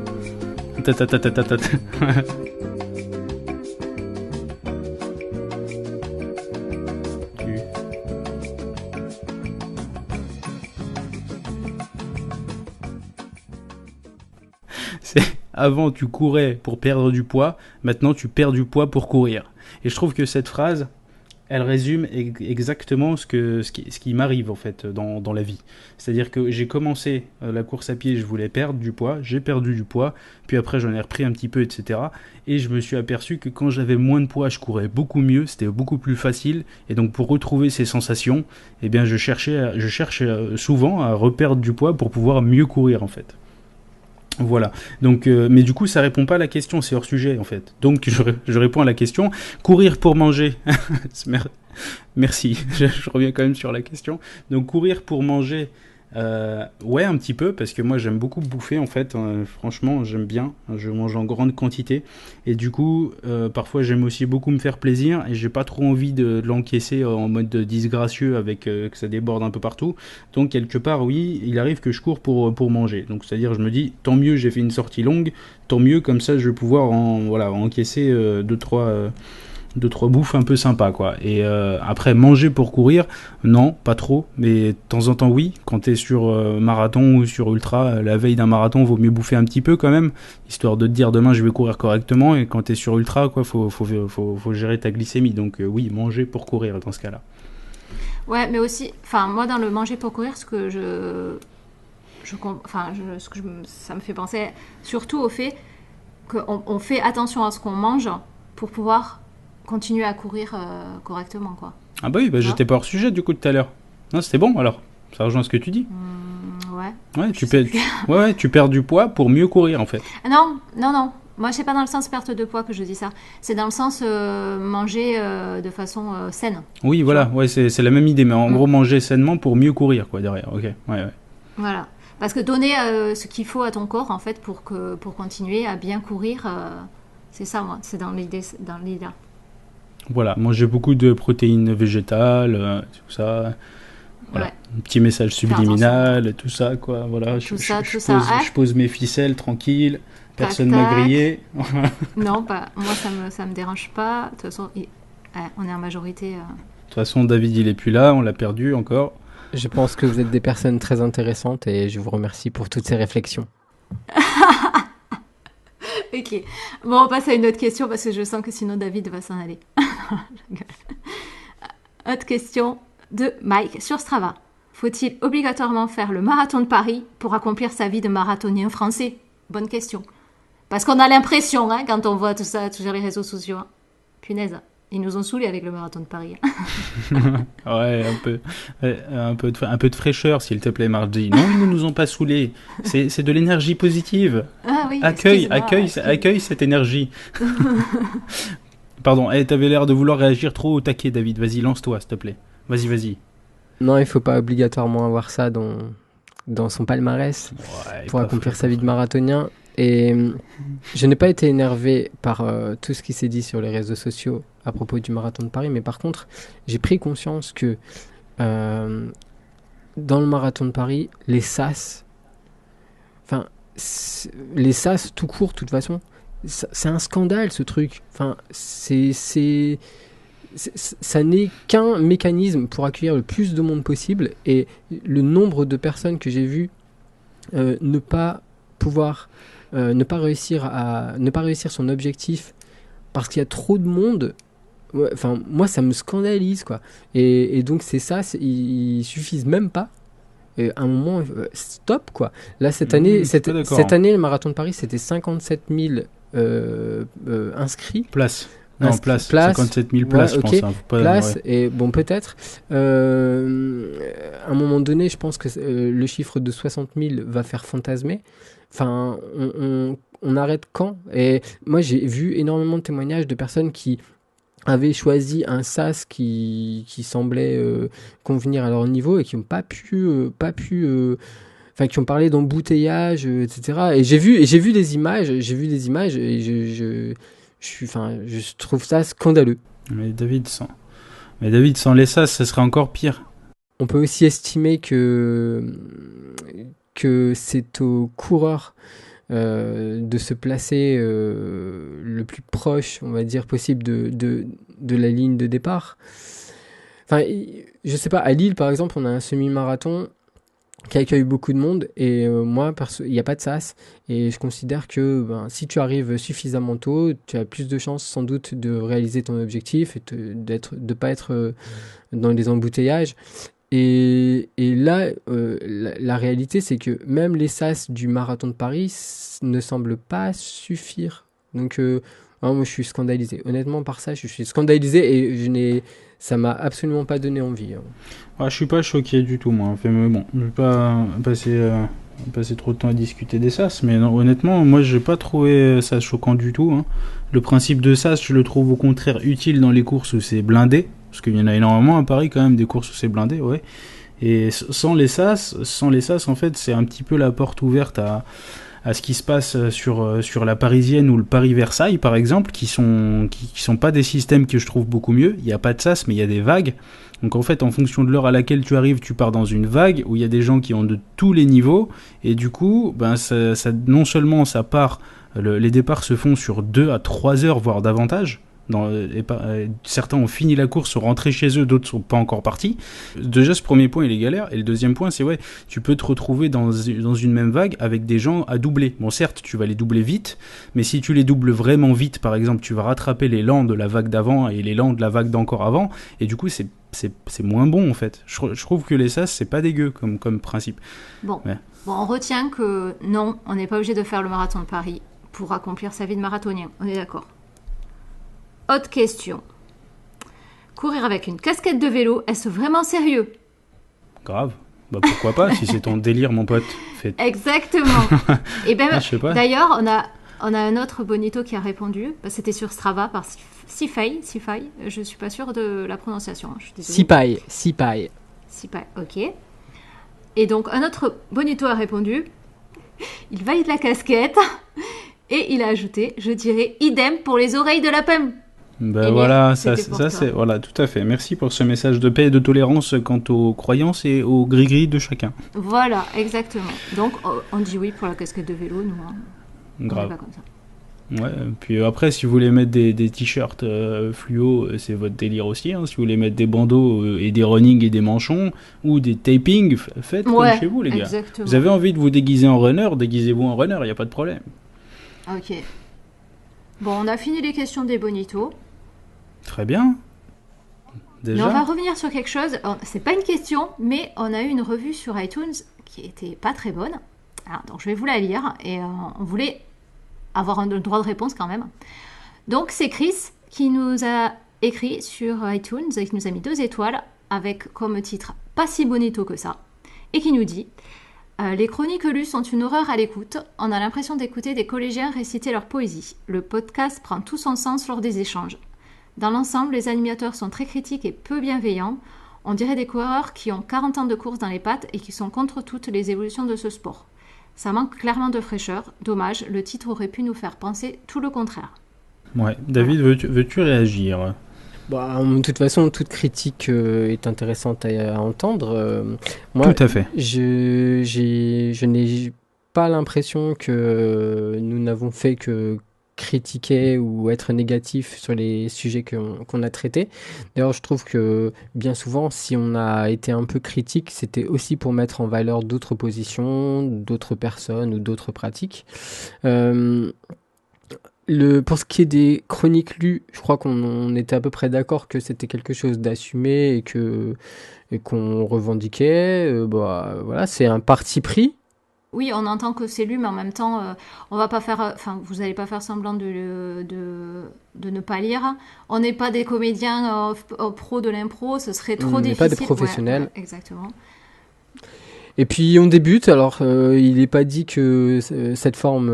Avant, tu courais pour perdre du poids, maintenant tu perds du poids pour courir. Et je trouve que cette phrase, elle résume exactement ce qui m'arrive en fait dans la vie. C'est-à-dire que j'ai commencé la course à pied, je voulais perdre du poids, j'ai perdu du poids, puis après j'en ai repris un petit peu, etc. Et je me suis aperçu que quand j'avais moins de poids, je courais beaucoup mieux, c'était beaucoup plus facile. Et donc pour retrouver ces sensations, eh bien je cherche souvent à reperdre du poids pour pouvoir mieux courir en fait. Voilà, donc, mais du coup ça répond pas à la question, c'est hors sujet en fait. Donc je réponds à la question, courir pour manger, merci, je reviens quand même sur la question. Donc courir pour manger, Ouais, un petit peu, parce que moi j'aime beaucoup bouffer en fait. Franchement, j'aime bien. Je mange en grande quantité. Et du coup, parfois j'aime aussi beaucoup me faire plaisir. Et j'ai pas trop envie de l'encaisser en mode disgracieux avec que ça déborde un peu partout. Donc, quelque part, oui, il arrive que je cours pour manger. Donc, c'est-à-dire, je me dis, tant mieux, j'ai fait une sortie longue. Tant mieux, comme ça, je vais pouvoir encaisser 2-3 bouffes un peu sympas, quoi. Et après, manger pour courir, non, pas trop, mais de temps en temps, oui. Quand t'es sur marathon ou sur ultra, la veille d'un marathon, vaut mieux bouffer un petit peu quand même, histoire de te dire demain je vais courir correctement. Et quand t'es sur ultra, quoi, faut gérer ta glycémie. Donc oui, manger pour courir dans ce cas-là. Ouais, mais aussi, enfin, moi, dans le manger pour courir, ça me fait penser surtout au fait qu'on fait attention à ce qu'on mange pour pouvoir continuer à courir correctement, quoi. Ah bah oui, bah, j'étais pas hors sujet du coup tout à l'heure. Non, c'était bon alors. Ça rejoint ce que tu dis. Ouais. Ouais, tu perds du poids pour mieux courir en fait. Non. Moi, c'est pas dans le sens perte de poids que je dis ça. C'est dans le sens manger de façon saine. Oui, voilà, ouais, c'est la même idée, mais en gros manger sainement pour mieux courir, quoi, derrière. Ok, ouais. Voilà. Parce que donner ce qu'il faut à ton corps, en fait, pour continuer à bien courir, c'est ça, moi. C'est dans l'idée. Voilà, manger beaucoup de protéines végétales, tout ça. Voilà, Ouais. un petit message subliminal, tout ça, quoi. Voilà, je pose mes ficelles tranquille, personne m'a grillé. Non, moi ça me dérange pas. De toute façon, on est en majorité. De toute façon, David, il est plus là, on l'a perdu encore. Je pense que vous êtes des personnes très intéressantes et je vous remercie pour toutes ces réflexions. Ok. Bon, on passe à une autre question parce que je sens que sinon David va s'en aller. Je rigole. Autre question de Mike sur Strava. Faut-il obligatoirement faire le marathon de Paris pour accomplir sa vie de marathonien français? Bonne question. Parce qu'on a l'impression, hein, quand on voit tout ça sur les réseaux sociaux, hein. Punaise, ils nous ont saoulés avec le marathon de Paris. Ouais, un peu de fraîcheur, s'il te plaît, Mardi. Non, ils ne nous ont pas saoulés. C'est de l'énergie positive. Ah oui, Accueille cette énergie. Pardon, t'avais l'air de vouloir réagir trop au taquet, David. Vas-y, lance-toi, s'il te plaît. Vas-y. Non, il faut pas obligatoirement avoir ça dans son palmarès pour accomplir sa vie de marathonien. Et je n'ai pas été énervé par tout ce qui s'est dit sur les réseaux sociaux à propos du marathon de Paris, mais par contre, j'ai pris conscience que dans le marathon de Paris, les sas tout court, de toute façon, c'est un scandale ce truc. Enfin, ça n'est qu'un mécanisme pour accueillir le plus de monde possible, et le nombre de personnes que j'ai vues ne pas réussir son objectif parce qu'il y a trop de monde, enfin moi ça me scandalise, quoi. Et donc ils suffisent même pas. Et à un moment, stop, quoi. Là cette année le marathon de Paris c'était 57 000 inscrits. Place. 57 000 places, okay. Je pense. Hein, places, et bon, peut-être. À un moment donné, je pense que le chiffre de 60 000 va faire fantasmer. Enfin, on arrête quand? Et moi, j'ai vu énormément de témoignages de personnes qui avaient choisi un sas qui semblait convenir à leur niveau et qui n'ont pas pu qui ont parlé d'embouteillage, etc. Et j'ai vu des images et je trouve ça scandaleux. Mais David, sans les sas, ça serait encore pire. On peut aussi estimer que c'est aux coureurs de se placer le plus proche, on va dire, possible de la ligne de départ. Enfin, je sais pas, à Lille, par exemple, on a un semi-marathon qui accueille beaucoup de monde, et moi, il n'y a pas de sas, et je considère que si tu arrives suffisamment tôt, tu as plus de chances sans doute de réaliser ton objectif et de pas être dans les embouteillages. Et là, la réalité, c'est que même les sas du marathon de Paris ne semblent pas suffire. Donc, moi, je suis scandalisé. Honnêtement, par ça, je suis scandalisé, et ça m'a absolument pas donné envie. Je suis pas choqué du tout, moi. Enfin, mais bon, je vais pas passer trop de temps à discuter des sas, mais non, honnêtement, moi, j'ai pas trouvé ça choquant du tout. Hein. Le principe de sas, je le trouve au contraire utile dans les courses où c'est blindé, parce qu'il y en a énormément à Paris quand même, des courses où c'est blindé, ouais. Et sans les sas, en fait, c'est un petit peu la porte ouverte à ce qui se passe sur la Parisienne ou le Paris-Versailles, par exemple, qui sont pas des systèmes que je trouve beaucoup mieux. Il n'y a pas de sas, mais il y a des vagues. Donc en fait, en fonction de l'heure à laquelle tu arrives, tu pars dans une vague où il y a des gens qui ont de tous les niveaux. Et du coup, non seulement ça part, les départs se font sur 2 à 3 heures, voire davantage. Certains ont fini la course, sont rentrés chez eux, d'autres sont pas encore partis. Déjà, ce premier point il est galère, et le deuxième point c'est tu peux te retrouver dans une même vague avec des gens à doubler. Bon, certes, tu vas les doubler vite, mais si tu les doubles vraiment vite, par exemple, tu vas rattraper l'élan de la vague d'avant et l'élan de la vague d'encore avant, et du coup c'est moins bon en fait. Je trouve que les sas c'est pas dégueu comme principe. Bon, on retient que non, on n'est pas obligé de faire le marathon de Paris pour accomplir sa vie de marathonien, on est d'accord. Autre question. Courir avec une casquette de vélo, est-ce vraiment sérieux? Grave. Bah pourquoi pas, si c'est ton délire, mon pote. Exactement. Et ben, je sais pas. D'ailleurs, on a un autre bonito qui a répondu. C'était sur Strava par Sifai. Je suis pas sûre de la prononciation. Je suis désolée. Sipai. Ok. Et donc, un autre bonito a répondu. Il valide la casquette. Et il a ajouté, je dirais idem pour les oreilles de lapin. Ben voilà, ça c'est voilà, tout à fait. Merci pour ce message de paix et de tolérance quant aux croyances et aux gris-gris de chacun. Voilà, exactement. Donc on dit oui pour la casquette de vélo, nous. Grave. On est pas comme ça. Ouais. Puis après, si vous voulez mettre des t-shirts fluo, c'est votre délire aussi. Hein. Si vous voulez mettre des bandeaux et des running et des manchons ou des taping, faites comme chez vous, les gars. Exactement. Vous avez envie de vous déguiser en runner, déguisez-vous en runner, il y a pas de problème. Ok. Bon, on a fini les questions des bonitos. Très bien. Déjà. Mais on va revenir sur quelque chose. C'est pas une question, mais on a eu une revue sur iTunes qui était pas très bonne. Alors, donc je vais vous la lire et on voulait avoir un droit de réponse quand même. Donc c'est Chris qui nous a écrit sur iTunes et qui nous a mis 2 étoiles avec comme titre pas si bonito que ça et qui nous dit les chroniques lues sont une horreur à l'écoute. On a l'impression d'écouter des collégiens réciter leur poésie. Le podcast prend tout son sens lors des échanges. Dans l'ensemble, les animateurs sont très critiques et peu bienveillants. On dirait des coureurs qui ont 40 ans de course dans les pattes et qui sont contre toutes les évolutions de ce sport. Ça manque clairement de fraîcheur. Dommage, le titre aurait pu nous faire penser tout le contraire. Ouais, David, veux-tu réagir ? De toute façon, toute critique est intéressante à entendre. Moi, tout à fait. Je n'ai pas l'impression que nous n'avons fait que critiquer ou être négatif sur les sujets qu'on a traités. D'ailleurs, je trouve que bien souvent, si on a été un peu critique, c'était aussi pour mettre en valeur d'autres positions, d'autres personnes ou d'autres pratiques. Pour ce qui est des chroniques lues, je crois qu'on était à peu près d'accord que c'était quelque chose d'assumé et qu'on revendiquait. Voilà, c'est un parti pris. Oui, on entend que c'est lu, mais en même temps, on va pas faire. Vous n'allez pas faire semblant de ne pas lire. On n'est pas des comédiens pros de l'impro, ce serait trop difficile. On n'est pas des professionnels. Ouais, exactement. Et puis on débute, alors il n'est pas dit que cette forme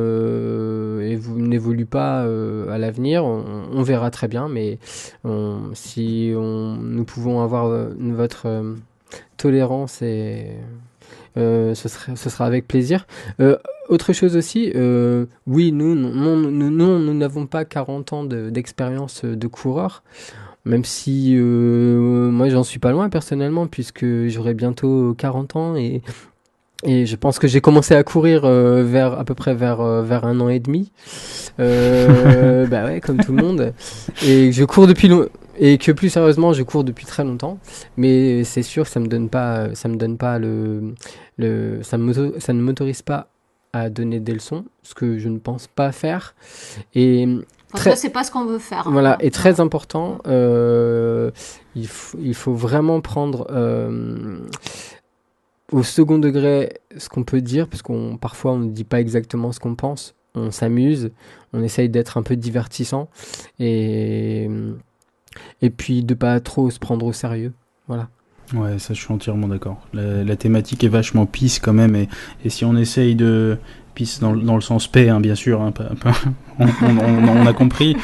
n'évolue pas à l'avenir, on verra très bien, mais nous pouvons avoir votre tolérance et ce sera avec plaisir. Autre chose aussi, oui, nous n'avons pas 40 ans d'expérience de coureur. Même si moi j'en suis pas loin personnellement puisque j'aurai bientôt 40 ans et je pense que j'ai commencé à courir à peu près vers 1 an et demi. Bah ouais, comme tout le monde. Et je cours et que plus sérieusement je cours depuis très longtemps. Mais c'est sûr que ça ne m'autorise pas à donner des leçons, ce que je ne pense pas faire. Et ça, c'est pas ce qu'on veut faire. Voilà, et très important, il faut vraiment prendre au second degré ce qu'on peut dire, parce parfois on ne dit pas exactement ce qu'on pense, on s'amuse, on essaye d'être un peu divertissant, et puis de pas trop se prendre au sérieux, voilà. Ouais, ça je suis entièrement d'accord. La thématique est vachement pisse quand même, et si on essaye de... Pisse dans le sens paix, hein, bien sûr, hein, on a compris.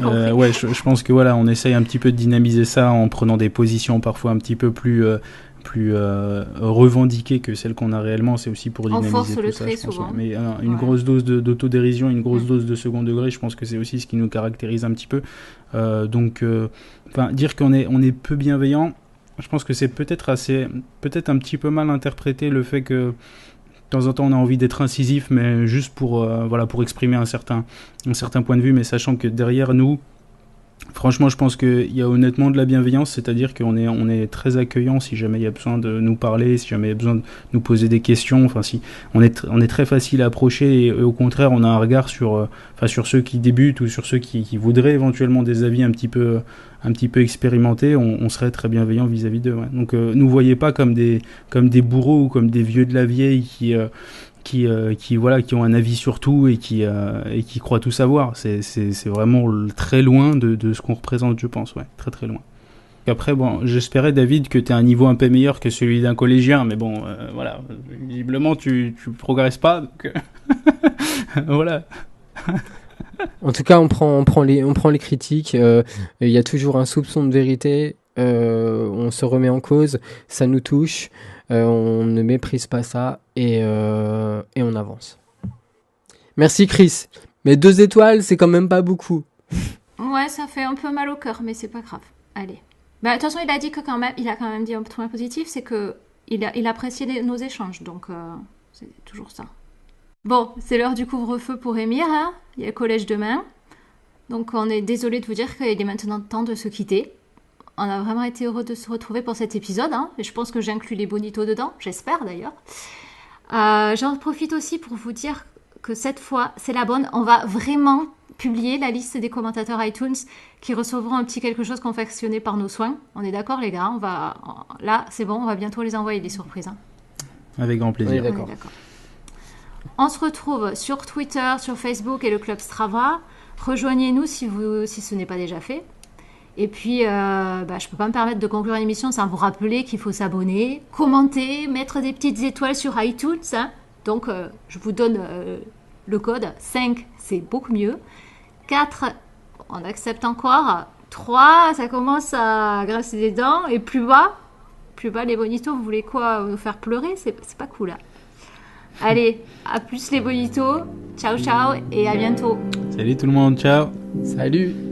Ouais, je pense que voilà, on essaye un petit peu de dynamiser ça en prenant des positions parfois un petit peu plus plus revendiquée que celle qu'on a réellement. C'est aussi pour On dynamiser force tout le ça, trait je pense, souvent. ouais. Mais une Ouais. grosse dose d'autodérision, une grosse dose de second degré, je pense que c'est aussi ce qui nous caractérise un petit peu. Donc, dire qu'on est peu bienveillant, je pense que c'est peut-être un petit peu mal interprété le fait que de temps en temps on a envie d'être incisif, mais juste pour exprimer un certain point de vue, mais sachant que derrière nous, franchement, je pense qu'il y a honnêtement de la bienveillance, c'est-à-dire qu'on est très accueillant si jamais il y a besoin de nous parler, si jamais il y a besoin de nous poser des questions. Enfin, si on est très facile à approcher et au contraire, on a un regard sur ceux qui débutent ou sur ceux qui voudraient éventuellement des avis un petit peu expérimentés. On serait très bienveillant vis-à-vis d'eux. Ouais. Donc, nous voyez pas comme des bourreaux ou comme des vieux de la vieille qui ont un avis sur tout et qui croient tout savoir. C'est vraiment très loin de ce qu'on représente, je pense, ouais, très très loin. Après, bon, j'espérais, David, que tu aies un niveau un peu meilleur que celui d'un collégien, mais bon, voilà, visiblement tu progresses pas, donc voilà. En tout cas, on prend les critiques. Il y a toujours un soupçon de vérité. On se remet en cause. Ça nous touche. On ne méprise pas ça. Et on avance. Merci, Chris. Mais 2 étoiles, c'est quand même pas beaucoup. Ouais, ça fait un peu mal au cœur, mais c'est pas grave. Allez. Bah, de toute façon, il a dit que il a quand même dit un point positif, c'est que il appréciait nos échanges, donc c'est toujours ça. Bon, c'est l'heure du couvre-feu pour Émir, hein. Il y a le collège demain, donc on est désolé de vous dire qu'il est maintenant temps de se quitter. On a vraiment été heureux de se retrouver pour cet épisode, hein, et je pense que j'inclus les bonitos dedans, j'espère d'ailleurs. J'en profite aussi pour vous dire que cette fois, c'est la bonne. On va vraiment publier la liste des commentateurs iTunes qui recevront un petit quelque chose confectionné par nos soins. On est d'accord, les gars? Là, c'est bon, on va bientôt les envoyer des surprises. Hein. Avec grand plaisir. On est d'accord. On se retrouve sur Twitter, sur Facebook et le Club Strava. Rejoignez-nous si ce n'est pas déjà fait. Et puis, je ne peux pas me permettre de conclure l'émission sans vous rappeler qu'il faut s'abonner, commenter, mettre des petites étoiles sur iTunes. Hein. Donc, je vous donne le code. 5, c'est beaucoup mieux. 4, on accepte encore. 3, ça commence à grincer des dents. Et plus bas, les bonitos, vous voulez quoi? Nous faire pleurer? C'est pas cool. Hein. Allez, à plus les bonitos. Ciao, ciao et à bientôt. Salut tout le monde, ciao. Salut.